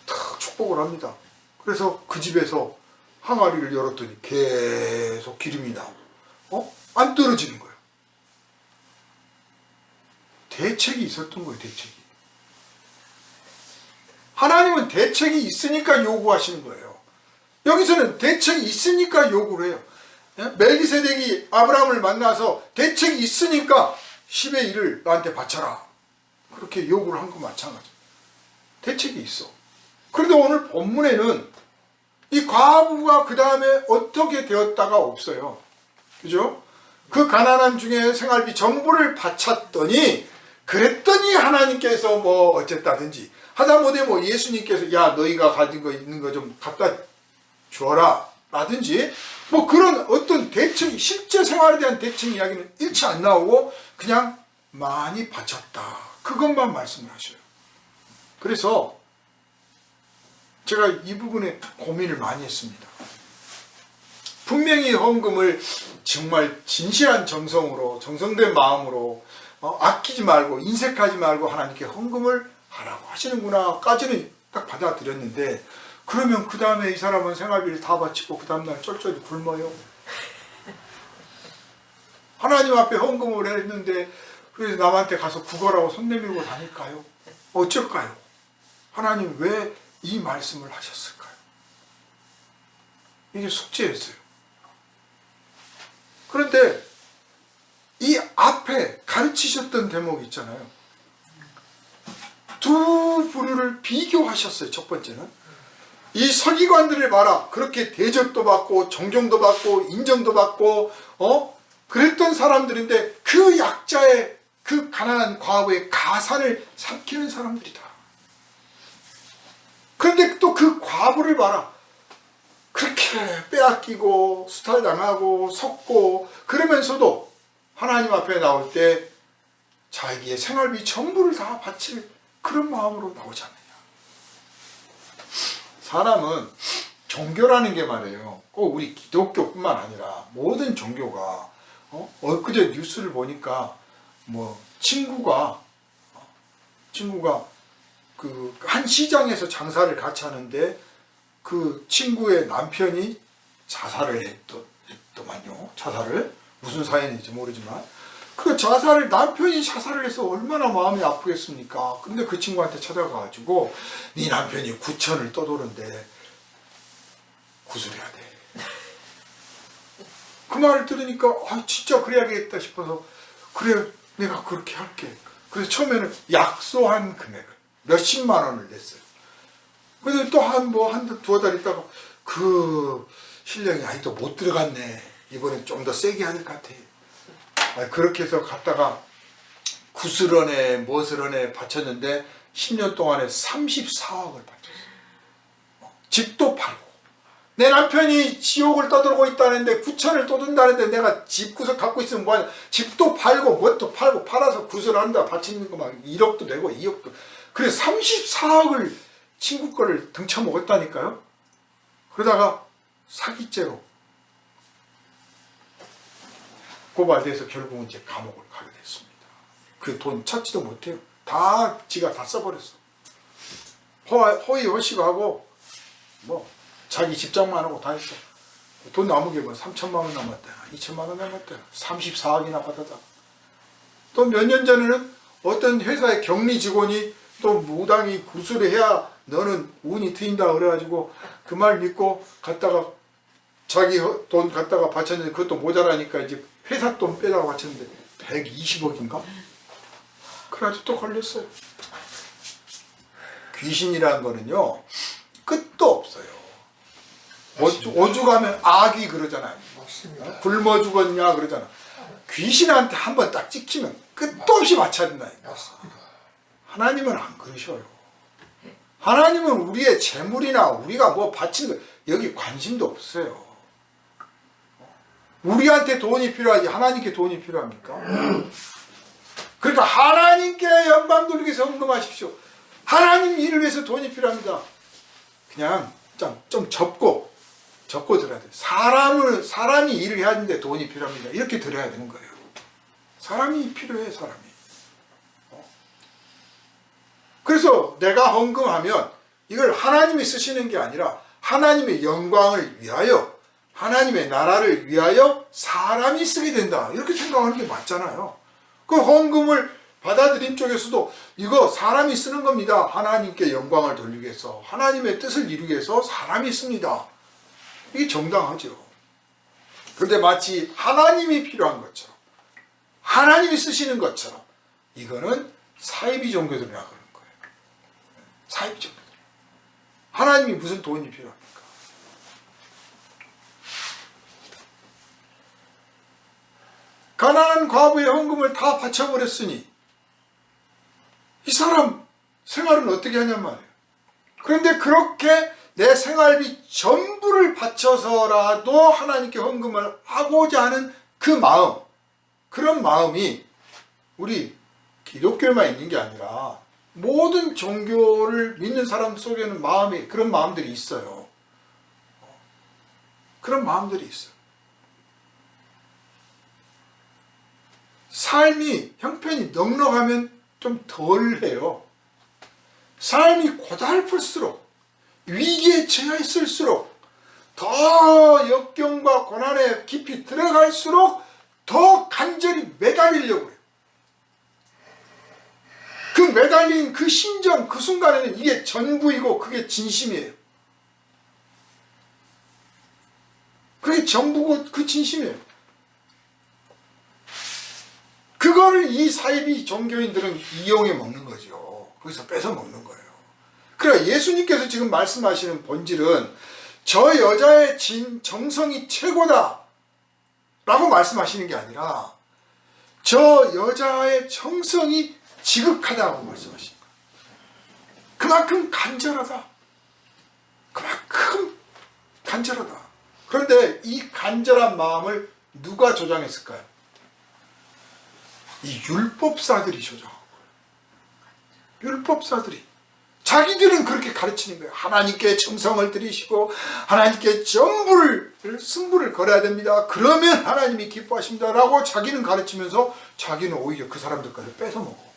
더 축복을 합니다. 그래서 그 집에서 항아리를 열었더니 계속 기름이 나오고 안 떨어지는 거예요. 대책이 있었던 거예요. 대책이. 하나님은 대책이 있으니까 요구하시는 거예요. 여기서는 대책이 있으니까 요구를 해요. 멜기세덱이 아브라함을 만나서 대책이 있으니까 10의 1을 나한테 바쳐라, 그렇게 요구를 한 거 마찬가지. 대책이 있어. 그런데 오늘 본문에는 이 과부가 그 다음에 어떻게 되었다가 없어요. 그죠? 그 가난한 중에 생활비 전부를 바쳤더니, 그랬더니 하나님께서 뭐 어쨌다든지 하다못해 뭐 예수님께서 야 너희가 가진 거 있는 거 좀 갖다 주어라 라든지 뭐 그런 어떤 대책, 실제 생활에 대한 대책 이야기는 일치 안 나오고 그냥 많이 바쳤다, 그것만 말씀을 하셔요. 그래서 제가 이 부분에 고민을 많이 했습니다. 분명히 헌금을 정말 진실한 정성으로, 정성된 마음으로 아끼지 말고 인색하지 말고 하나님께 헌금을 하라고 하시는구나 까지는 딱 받아들였는데, 그러면 그 다음에 이 사람은 생활비를 다 바치고 그 다음날 쩔쩔이 굶어요. 하나님 앞에 헌금을 했는데 그래서 남한테 가서 구걸하고 손 내밀고 다닐까요? 어쩔까요? 하나님 왜 이 말씀을 하셨을까요? 이게 숙제였어요. 그런데 이 앞에 가르치셨던 대목이 있잖아요. 두 부류를 비교하셨어요. 첫 번째는 이 서기관들을 봐라, 그렇게 대접도 받고 존경도 받고 인정도 받고 그랬던 사람들인데 그 약자의, 그 가난한 과부의 가산을 삼키는 사람들이다. 그런데 또 그 과부를 봐라, 그렇게 빼앗기고 수탈당하고 속고 그러면서도 하나님 앞에 나올 때 자기의 생활비 전부를 다 바칠 그런 마음으로 나오지 않느냐. 사람은 종교라는 게 말이에요, 꼭 우리 기독교뿐만 아니라 모든 종교가 엊그제 뉴스를 보니까 뭐 친구가 그 한 시장에서 장사를 같이 하는데 그 친구의 남편이 자살을 했더만요. 자살을, 무슨 사연인지 모르지만 그 자살을, 남편이 자살을 해서 얼마나 마음이 아프겠습니까? 근데 그 친구한테 찾아가가지고 네 남편이 구천을 떠도는데 구슬해야 돼. 그 말을 들으니까 진짜 그래야겠다 싶어서 그래 내가 그렇게 할게. 그래서 처음에는 약소한 금액을 몇십만 원을 냈어요. 근데 또 두어 달 있다가 그 신령이 또 못 들어갔네, 이번엔 좀 더 세게 해야 될 것 같아. 그렇게 해서 갔다가 구슬원에 무엇을원에 바쳤는데 10년 동안에 34억을 바쳤어요. 집도 팔고, 내 남편이 지옥을 떠들고 있다는데 9천을 떠든다는데 내가 집 구석 갖고 있으면 뭐하냐, 집도 팔고 뭣도 팔고 팔아서 구슬한다 바치는 거 막 1억도 내고 2억도, 그래서 34억을 친구 거를 등쳐 먹었다니까요. 그러다가 사기죄로 고발돼서 결국은 이제 감옥을 가게 됐습니다. 그 돈 찾지도 못해요. 다 지가 다 써버렸어. 허위허식하고 뭐 자기 집장만 하고 다 했어. 돈 남은 게 뭐 3천만 원 남았다, 2천만 원 남았다, 34억이나 받았다. 또 몇 년 전에는 어떤 회사의 격리 직원이 또 무당이 구술을 해야 너는 운이 트인다 그래가지고 그 말 믿고 갔다가 자기 돈 갖다가 바쳤는데 그것도 모자라니까 이제 회사 돈 빼다가 바쳤는데 120억인가? 그래가지고 또 걸렸어요. 귀신이라는 거는요 끝도 없어요. 오죽하면 악이 그러잖아요. 굶어 죽었냐 그러잖아. 귀신한테 한번 딱 찍히면 끝도 없이 맞춰야 된다니까. 하나님은 안 그러셔요. 하나님은 우리의 재물이나 우리가 뭐 바치는 거 여기 관심도 없어요. 우리한테 돈이 필요하지 하나님께 돈이 필요합니까? 그러니까 하나님께 영광 돌리기 위해서 헌금하십시오. 하나님 일을 위해서 돈이 필요합니다. 그냥 좀 접고 드려야 돼요. 사람이 일을 해야 하는데 돈이 필요합니다. 이렇게 드려야 되는 거예요. 사람이 필요해, 사람이. 그래서 내가 헌금하면 이걸 하나님이 쓰시는 게 아니라 하나님의 영광을 위하여, 하나님의 나라를 위하여 사람이 쓰게 된다. 이렇게 생각하는 게 맞잖아요. 그 헌금을 받아들인 쪽에서도 이거 사람이 쓰는 겁니다. 하나님께 영광을 돌리기 위해서, 하나님의 뜻을 이루기 위해서 사람이 씁니다. 이게 정당하죠. 그런데 마치 하나님이 필요한 것처럼, 하나님이 쓰시는 것처럼, 이거는 사이비 종교들이라 그러는 거예요. 사이비 종교들. 하나님이 무슨 돈이 필요합니까? 가난한 과부의 헌금을 다 바쳐버렸으니 이 사람 생활은 어떻게 하냔 말이에요. 그런데 그렇게 내 생활비 전부를 바쳐서라도 하나님께 헌금을 하고자 하는 그 마음, 그런 마음이 우리 기독교에만 있는 게 아니라 모든 종교를 믿는 사람 속에는 그런 마음들이 있어요. 그런 마음들이 있어요. 삶이 형편이 넉넉하면 좀 덜 해요. 삶이 고달플수록, 위기에 처해 있을수록, 더 역경과 고난에 깊이 들어갈수록 더 간절히 매달리려고 해요. 그 매달린 그 심정, 그 순간에는 이게 전부이고 그게 진심이에요. 그게 전부고 그 진심이에요. 그거를 이 사이비 종교인들은 이용해 먹는 거죠. 거기서 뺏어 먹는 거예요. 그러니까 예수님께서 지금 말씀하시는 본질은 저 여자의 정성이 최고다 라고 말씀하시는 게 아니라 저 여자의 정성이 지극하다고 말씀하시는 거예요. 그만큼 간절하다. 그만큼 간절하다. 그런데 이 간절한 마음을 누가 조장했을까요? 이 율법사들이 조장한 거예요. 율법사들이. 자기들은 그렇게 가르치는 거예요. 하나님께 정성을 들이시고 하나님께 전부를 승부를 걸어야 됩니다. 그러면 하나님이 기뻐하십니다. 라고 자기는 가르치면서 자기는 오히려 그 사람들까지 뺏어먹어.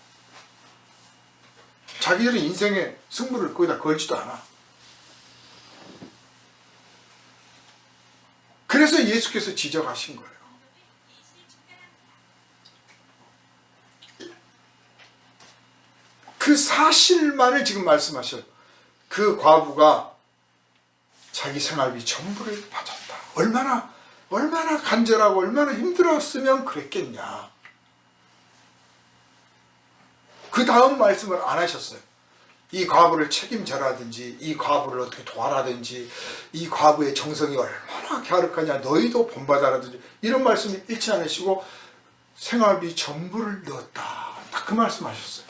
자기들은 인생의 승부를 거기다 걸지도 않아. 그래서 예수께서 지적하신 거예요. 그 사실만을 지금 말씀하셔요. 그 과부가 자기 생활비 전부를 바쳤다. 얼마나 간절하고 얼마나 힘들었으면 그랬겠냐. 그 다음 말씀을 안 하셨어요. 이 과부를 책임져라든지 이 과부를 어떻게 도와라든지 이 과부의 정성이 얼마나 갸륵하냐 너희도 본받아라든지 이런 말씀 잃지 않으시고 생활비 전부를 넣었다. 딱 그 말씀 하셨어요.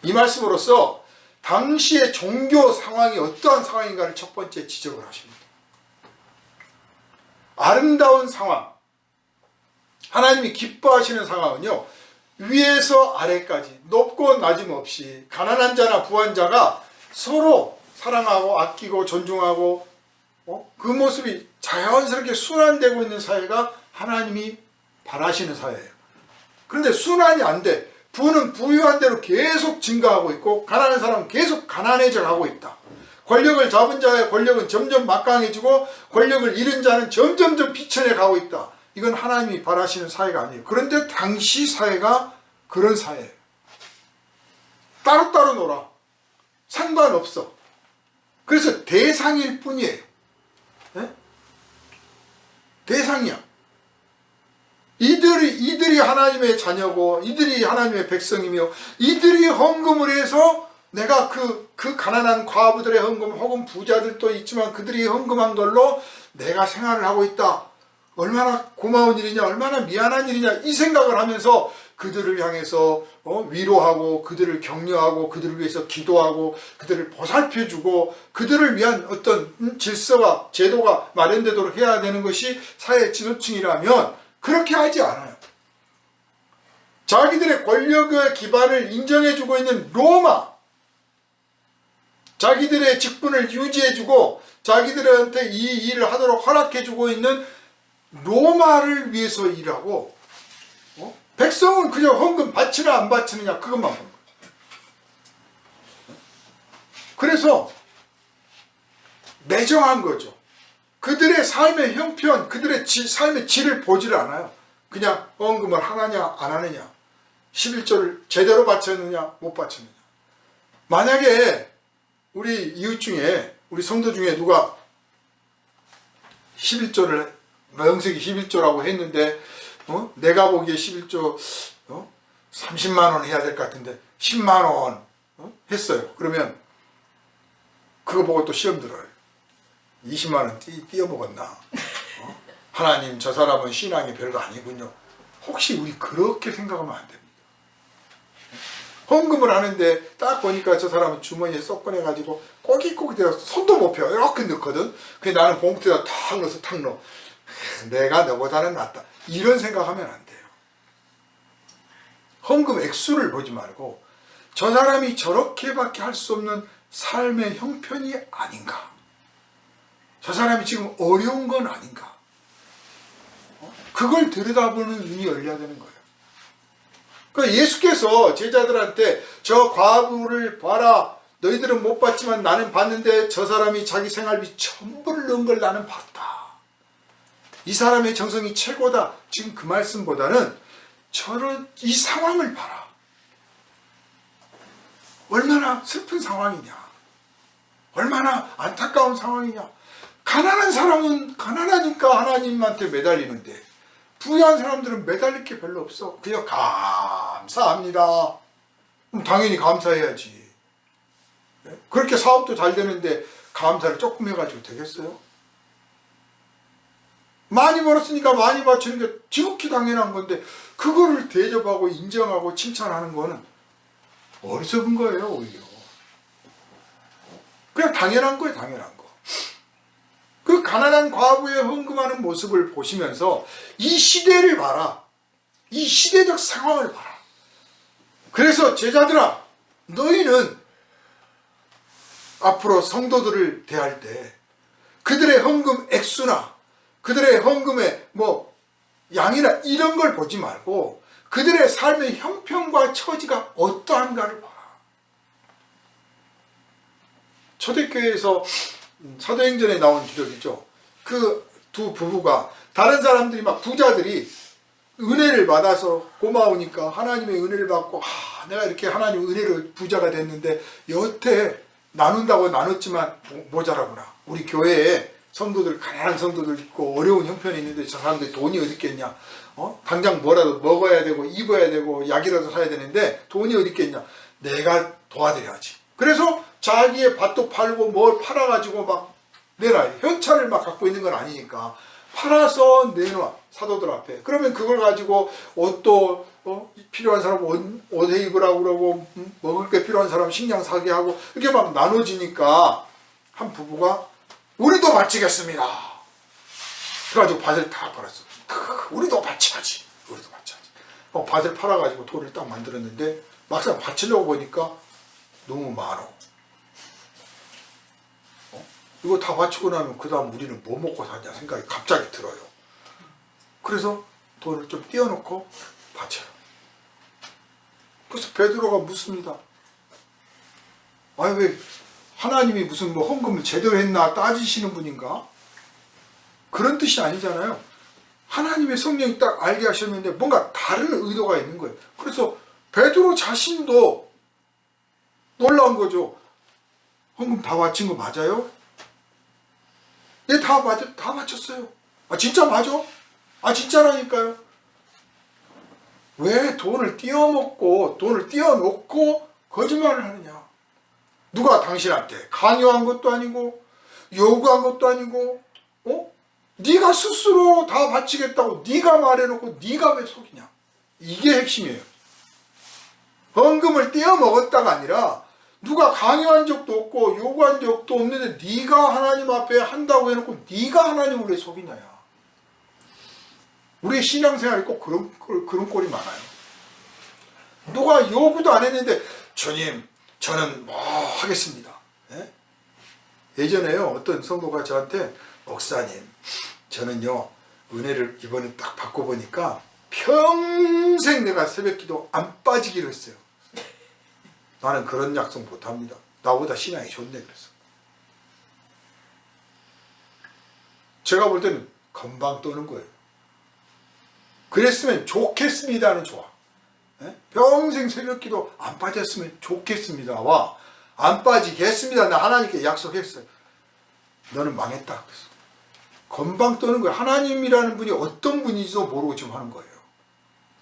이 말씀으로써 당시의 종교 상황이 어떠한 상황인가를 첫 번째 지적을 하십니다. 아름다운 상황, 하나님이 기뻐하시는 상황은요, 위에서 아래까지 높고 낮음 없이 가난한 자나 부한 자가 서로 사랑하고 아끼고 존중하고 그 모습이 자연스럽게 순환되고 있는 사회가 하나님이 바라시는 사회예요. 그런데 순환이 안 돼. 부는 부유한 대로 계속 증가하고 있고 가난한 사람은 계속 가난해져 가고 있다. 권력을 잡은 자의 권력은 점점 막강해지고 권력을 잃은 자는 점점점 비천해 가고 있다. 이건 하나님이 바라시는 사회가 아니에요. 그런데 당시 사회가 그런 사회예요. 따로따로 놀아. 상관없어. 그래서 대상일 뿐이에요. 네? 대상이야. 이들이 하나님의 자녀고 이들이 하나님의 백성이며 이들이 헌금을 해서 내가 그 가난한 과부들의 헌금 혹은 부자들도 있지만 그들이 헌금한 걸로 내가 생활을 하고 있다. 얼마나 고마운 일이냐, 얼마나 미안한 일이냐 이 생각을 하면서 그들을 향해서 위로하고 그들을 격려하고 그들을 위해서 기도하고 그들을 보살펴주고 그들을 위한 어떤 질서와 제도가 마련되도록 해야 되는 것이 사회 지도층이라면 그렇게 하지 않아요. 자기들의 권력의 기반을 인정해주고 있는 로마, 자기들의 직분을 유지해주고 자기들한테 이 일을 하도록 허락해주고 있는 로마를 위해서 일하고 백성은 그냥 헌금 바치나 안 바치느냐 그것만 보는 거예요. 그래서 매정한 거죠. 그들의 삶의 형편, 그들의 삶의 질을 보지를 않아요. 그냥 헌금을 하느냐 안 하느냐, 11조를 제대로 바쳤느냐 못 바쳤느냐. 만약에 우리 이웃 중에 우리 성도 중에 누가 11조를 명색이 11조라고 했는데 내가 보기에 11조 30만 원 해야 될 것 같은데 10만 원 했어요. 그러면 그거 보고 또 시험 들어요. 20만 원 띄어먹었나? 하나님 저 사람은 신앙이 별거 아니군요. 혹시 우리 그렇게 생각하면 안 됩니다. 헌금을 하는데 딱 보니까 저 사람은 주머니에 쏙 꺼내가지고 꼬깃꼬깃 대서 손도 못 펴 이렇게 넣거든. 그래 나는 봉투에다 탁 넣어서 탁 넣어. 내가 너보다는 낫다. 이런 생각하면 안 돼요. 헌금 액수를 보지 말고 저 사람이 저렇게밖에 할 수 없는 삶의 형편이 아닌가. 저 사람이 지금 어려운 건 아닌가. 그걸 들여다보는 눈이 열려야 되는 거예요. 그러니까 예수께서 제자들한테 저 과부를 봐라. 너희들은 못 봤지만 나는 봤는데 저 사람이 자기 생활비 전부를 넣은 걸 나는 봤다. 이 사람의 정성이 최고다. 지금 그 말씀보다는 이 상황을 봐라. 얼마나 슬픈 상황이냐. 얼마나 안타까운 상황이냐. 가난한 사람은 가난하니까 하나님한테 매달리는데 부유한 사람들은 매달릴 게 별로 없어. 그냥 감사합니다. 그럼 당연히 감사해야지. 그렇게 사업도 잘 되는데 감사를 조금 해가지고 되겠어요? 많이 벌었으니까 많이 바치는 게 지극히 당연한 건데 그거를 대접하고 인정하고 칭찬하는 거는 어리석은 거예요. 오히려 그냥 당연한 거예요. 당연한 거. 그 가난한 과부의 헌금하는 모습을 보시면서 이 시대를 봐라. 이 시대적 상황을 봐라. 그래서 제자들아, 너희는 앞으로 성도들을 대할 때 그들의 헌금 액수나 그들의 헌금의 양이나 이런 걸 보지 말고 그들의 삶의 형편과 처지가 어떠한가를 봐라. 초대교회에서 사도행전에 나온 기록이죠. 그 두 부부가 다른 사람들이 막 부자들이 은혜를 받아서 고마우니까 하나님의 은혜를 받고 내가 이렇게 하나님 은혜로 부자가 됐는데 여태 나눈다고 나눴지만 모자라구나. 우리 교회에 성도들 가난한 성도들 있고 어려운 형편이 있는데 저 사람들이 돈이 어디 있겠냐. 당장 뭐라도 먹어야 되고 입어야 되고 약이라도 사야 되는데 돈이 어디 있겠냐. 내가 도와드려야지. 그래서 자기의 밭도 팔고 뭘 팔아가지고 막 내놔. 현찰을 막 갖고 있는 건 아니니까 팔아서 내놔. 사도들 앞에. 그러면 그걸 가지고 옷도 필요한 사람 옷 입으라고 그러고 먹을 게 필요한 사람 식량 사게 하고 이렇게 막 나눠지니까 한 부부가 우리도 바치겠습니다. 그래가지고 밭을 다 팔았어. 우리도 바쳐야지. 우리도 바쳐야지. 밭을 팔아가지고 돌을 딱 만들었는데 막상 바치려고 보니까 너무 많어. 이거 다 바치고 나면 그 다음 우리는 뭐 먹고 사냐 생각이 갑자기 들어요. 그래서 돈을 좀 띄워놓고 바쳐요. 그래서 베드로가 묻습니다. 아니 왜 하나님이 무슨 뭐 헌금을 제대로 했나 따지시는 분인가? 그런 뜻이 아니잖아요. 하나님의 성령이 딱 알게 하셨는데 뭔가 다른 의도가 있는 거예요. 그래서 베드로 자신도 놀라운 거죠. 헌금 다 바친 거 맞아요? 네, 다 맞췄어요. 아, 진짜 맞아? 아, 진짜라니까요. 왜 돈을 띄워먹고, 돈을 띄워놓고 거짓말을 하느냐? 누가 당신한테 강요한 것도 아니고, 요구한 것도 아니고, 네가 스스로 다 바치겠다고 네가 말해놓고 네가 왜 속이냐? 이게 핵심이에요. 헌금을 띄워먹었다가 아니라 누가 강요한 적도 없고 요구한 적도 없는데 네가 하나님 앞에 한다고 해놓고 네가 하나님을 왜 속이냐야. 우리의 신앙생활이 꼭 그런 꼴이 많아요. 누가 요구도 안 했는데 주님 저는 뭐 하겠습니다. 예? 예전에요 어떤 성도가 저한테 목사님 저는요 은혜를 이번에 딱 받고 보니까 평생 내가 새벽기도 안 빠지기로 했어요. 나는 그런 약속 못합니다. 나보다 신앙이 좋네 그래서. 제가 볼 때는 금방 떠는 거예요. 그랬으면 좋겠습니다는 좋아. 예? 평생 새벽기도 안 빠졌으면 좋겠습니다와 안 빠지겠습니다. 나 하나님께 약속했어요. 너는 망했다 그래서. 금방 떠는 거예요. 하나님이라는 분이 어떤 분인지도 모르고 지금 하는 거예요.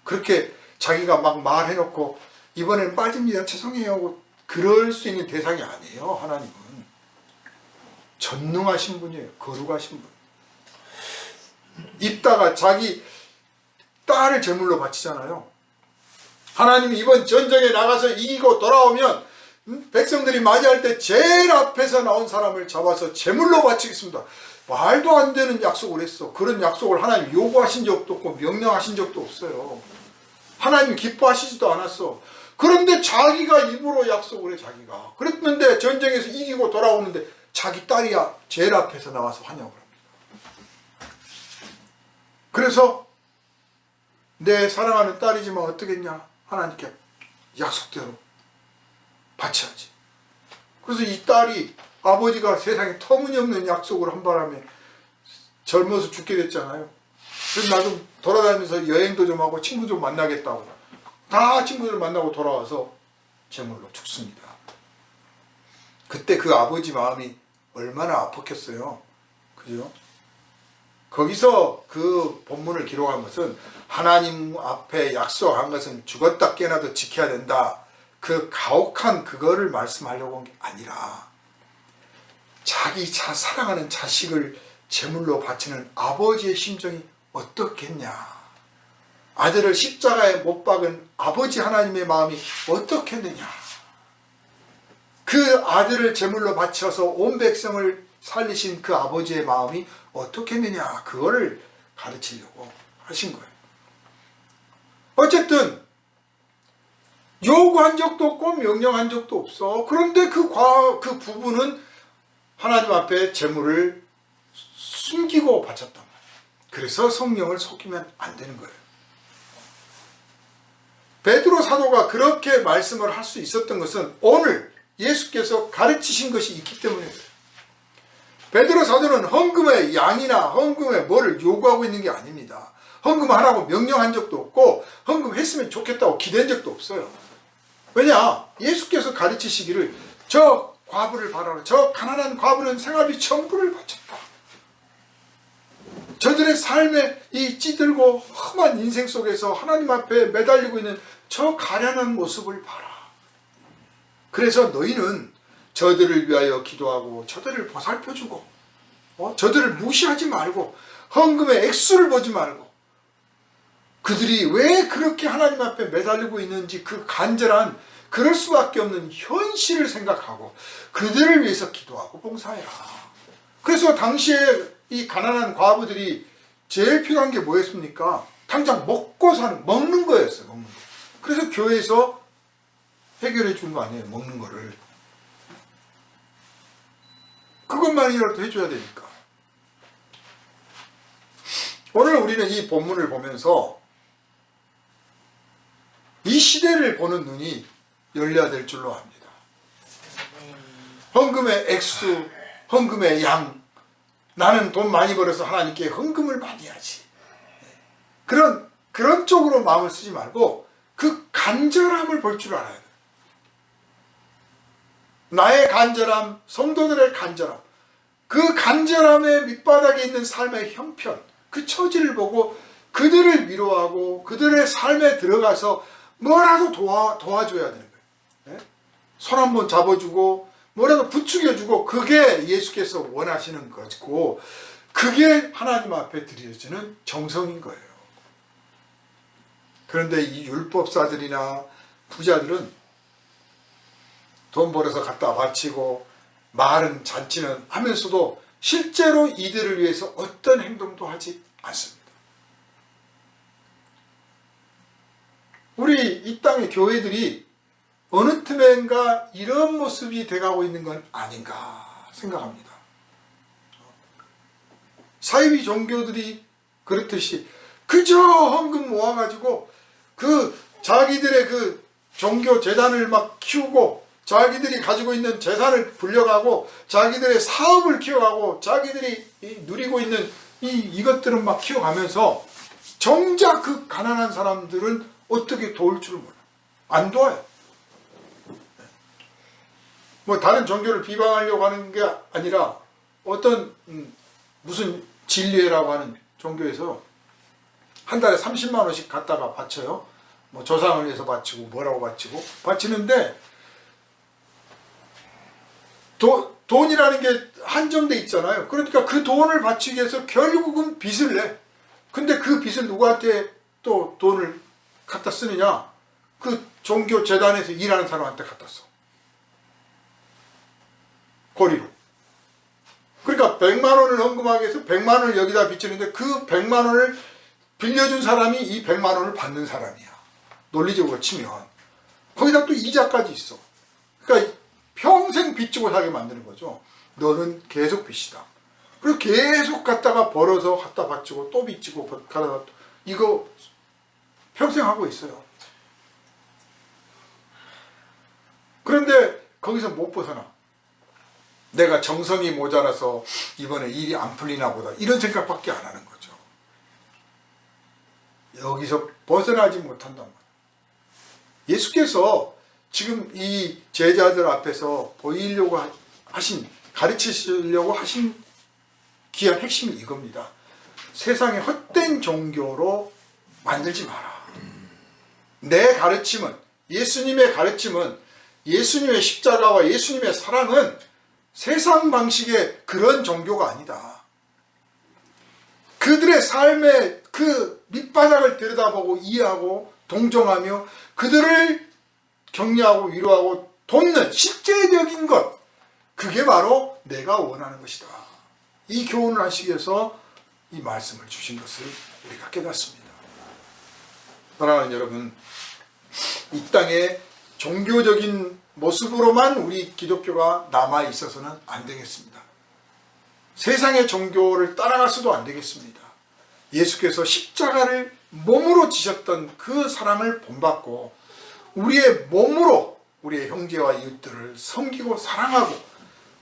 그렇게 자기가 막 말해놓고 이번엔 빠집니다. 죄송해요 하고 그럴 수 있는 대상이 아니에요. 하나님은 전능하신 분이에요. 거룩하신 분. 이따가 자기 딸을 제물로 바치잖아요. 하나님이 이번 전쟁에 나가서 이기고 돌아오면 백성들이 맞이할 때 제일 앞에서 나온 사람을 잡아서 제물로 바치겠습니다. 말도 안 되는 약속을 했어. 그런 약속을 하나님 요구하신 적도 없고 명령하신 적도 없어요. 하나님이 기뻐하시지도 않았어. 그런데 자기가 입으로 약속을 해 자기가. 그랬는데 전쟁에서 이기고 돌아오는데 자기 딸이 제일 앞에서 나와서 환영을 합니다. 그래서 내 사랑하는 딸이지만 어떻겠냐. 하나님께 약속대로 바쳐야지. 그래서 이 딸이 아버지가 세상에 터무니없는 약속을 한 바람에 젊어서 죽게 됐잖아요. 그래서 나 좀 돌아다니면서 여행도 좀 하고 친구 좀 만나겠다고 다 친구들 만나고 돌아와서 제물로 죽습니다. 그때 그 아버지 마음이 얼마나 아팠겠어요. 그죠? 거기서 그 본문을 기록한 것은 하나님 앞에 약속한 것은 죽었다 깨어나도 지켜야 된다. 그 가혹한 그거를 말씀하려고 한 게 아니라 자기 사랑하는 자식을 제물로 바치는 아버지의 심정이 어떻겠냐. 아들을 십자가에 못 박은 아버지 하나님의 마음이 어떻겠느냐. 그 아들을 제물로 바쳐서 온 백성을 살리신 그 아버지의 마음이 어떻겠느냐. 그거를 가르치려고 하신 거예요. 어쨌든 요구한 적도 없고 명령한 적도 없어. 그런데 그 부부는 하나님 앞에 제물을 숨기고 바쳤단 말이에요. 그래서 성령을 속이면 안 되는 거예요. 베드로 사도가 그렇게 말씀을 할 수 있었던 것은 오늘 예수께서 가르치신 것이 있기 때문에 그래요. 베드로 사도는 헌금의 양이나 헌금의 뭐를 요구하고 있는 게 아닙니다. 헌금하라고 명령한 적도 없고 헌금했으면 좋겠다고 기댄 적도 없어요. 왜냐? 예수께서 가르치시기를 저 과부를 바라라. 저 가난한 과부는 생활비 전부를 바쳤다. 저들의 삶에 이 찌들고 험한 인생 속에서 하나님 앞에 매달리고 있는 저 가련한 모습을 봐라. 그래서 너희는 저들을 위하여 기도하고 저들을 보살펴주고 저들을 무시하지 말고 헌금의 액수를 보지 말고 그들이 왜 그렇게 하나님 앞에 매달리고 있는지 그 간절한 그럴 수밖에 없는 현실을 생각하고 그들을 위해서 기도하고 봉사해라. 그래서 당시에 이 가난한 과부들이 제일 필요한 게 뭐였습니까? 당장 먹는 거였어요. 먹는 거. 그래서 교회에서 해결해 준 거 아니에요. 먹는 거를. 그것만이라도 해줘야 되니까. 오늘 우리는 이 본문을 보면서 이 시대를 보는 눈이 열려야 될 줄로 압니다. 헌금의 액수, 헌금의 양, 나는 돈 많이 벌어서 하나님께 헌금을 많이 하지. 그런 쪽으로 마음을 쓰지 말고 그 간절함을 볼 줄 알아야 돼요. 나의 간절함, 성도들의 간절함, 그 간절함의 밑바닥에 있는 삶의 형편, 그 처지를 보고 그들을 위로하고 그들의 삶에 들어가서 뭐라도 도와줘야 되는 거예요. 손 한번 잡아주고 뭐라도 부추겨주고, 그게 예수께서 원하시는 것이고 그게 하나님 앞에 드려지는 정성인 거예요. 그런데 이 율법사들이나 부자들은 돈 벌어서 갖다 바치고 말은 잔치는 하면서도 실제로 이들을 위해서 어떤 행동도 하지 않습니다. 우리 이 땅의 교회들이 어느 틈엔가 이런 모습이 돼가고 있는 건 아닌가 생각합니다. 사이비 종교들이 그렇듯이 그저 헌금 모아가지고 그 자기들의 그 종교 재단을 막 키우고, 자기들이 가지고 있는 재산을 불려가고, 자기들의 사업을 키워가고, 자기들이 누리고 있는 이것들은 막 키워가면서 정작 그 가난한 사람들은 어떻게 도울 줄 몰라. 안 도와요. 뭐 다른 종교를 비방하려고 하는 게 아니라 어떤 무슨 진리회라고 하는 종교에서 한 달에 30만 원씩 갖다가 바쳐요. 뭐 조상을 위해서 바치고 뭐라고 바치고 바치는데, 돈이라는 게 한정돼 있잖아요. 그러니까 그 돈을 바치기 위해서 결국은 빚을 내. 근데 그 빚을 누구한테 또 돈을 갖다 쓰느냐? 그 종교 재단에서 일하는 사람한테 갖다 써. 고리로. 그러니까 100만 원을 헌금하기 위해서 100만 원을 여기다 비치는데, 그 100만 원을 빌려준 사람이 이 100만 원을 받는 사람이야. 논리적으로 치면. 거기다 또 이자까지 있어. 그러니까 평생 빚지고 살게 만드는 거죠. 너는 계속 빚이다. 그리고 계속 갖다가 벌어서 갖다 바치고 또 빚지고 갖다가 이거 평생 하고 있어요. 그런데 거기서 못 벗어나. 내가 정성이 모자라서 이번에 일이 안 풀리나 보다, 이런 생각밖에 안 하는 거죠. 여기서 벗어나지 못한단 말이에요. 예수께서 지금 이 제자들 앞에서 보이려고 하신, 가르치시려고 하신 귀한 핵심이 이겁니다. 세상의 헛된 종교로 만들지 마라. 내 가르침은, 예수님의 가르침은, 예수님의 십자가와 예수님의 사랑은 세상 방식의 그런 종교가 아니다. 그들의 삶의 그 밑바닥을 들여다보고 이해하고 동정하며 그들을 격려하고 위로하고 돕는 실제적인 것, 그게 바로 내가 원하는 것이다. 이 교훈을 하시기 위해서 이 말씀을 주신 것을 우리가 깨닫습니다. 사랑하는 여러분, 이 땅에 종교적인 모습으로만 우리 기독교가 남아 있어서는 안 되겠습니다. 세상의 종교를 따라가서도 안 되겠습니다. 예수께서 십자가를 몸으로 지셨던 그 사랑을 본받고 우리의 몸으로 우리의 형제와 이웃들을 섬기고 사랑하고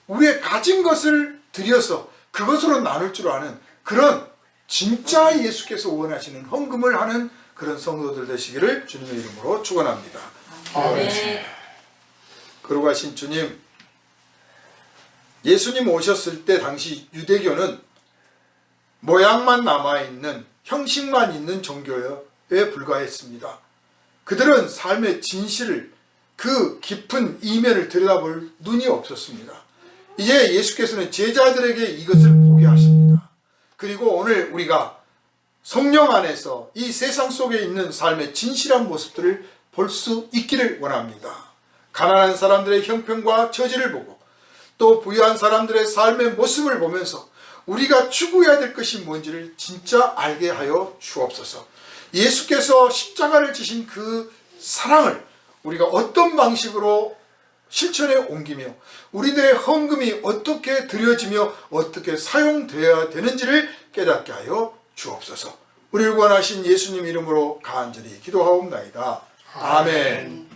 우리의 가진 것을 들여서 그것으로 나눌 줄 아는 그런 진짜 예수께서 원하시는 헌금을 하는 그런 성도들 되시기를 주님의 이름으로 축원합니다. 아멘. 그러고 하신 주님, 예수님 오셨을 때 당시 유대교는 모양만 남아있는, 형식만 있는 종교에 불과했습니다. 그들은 삶의 진실을, 그 깊은 이면을 들여다볼 눈이 없었습니다. 이제 예수께서는 제자들에게 이것을 보게 하십니다. 그리고 오늘 우리가 성령 안에서 이 세상 속에 있는 삶의 진실한 모습들을 볼 수 있기를 원합니다. 가난한 사람들의 형편과 처지를 보고 또 부유한 사람들의 삶의 모습을 보면서 우리가 추구해야 될 것이 뭔지를 진짜 알게 하여 주옵소서. 예수께서 십자가를 지신 그 사랑을 우리가 어떤 방식으로 실천에 옮기며 우리들의 헌금이 어떻게 드려지며 어떻게 사용되어야 되는지를 깨닫게 하여 주옵소서. 우리를 구원하신 예수님 이름으로 간절히 기도하옵나이다. 아멘.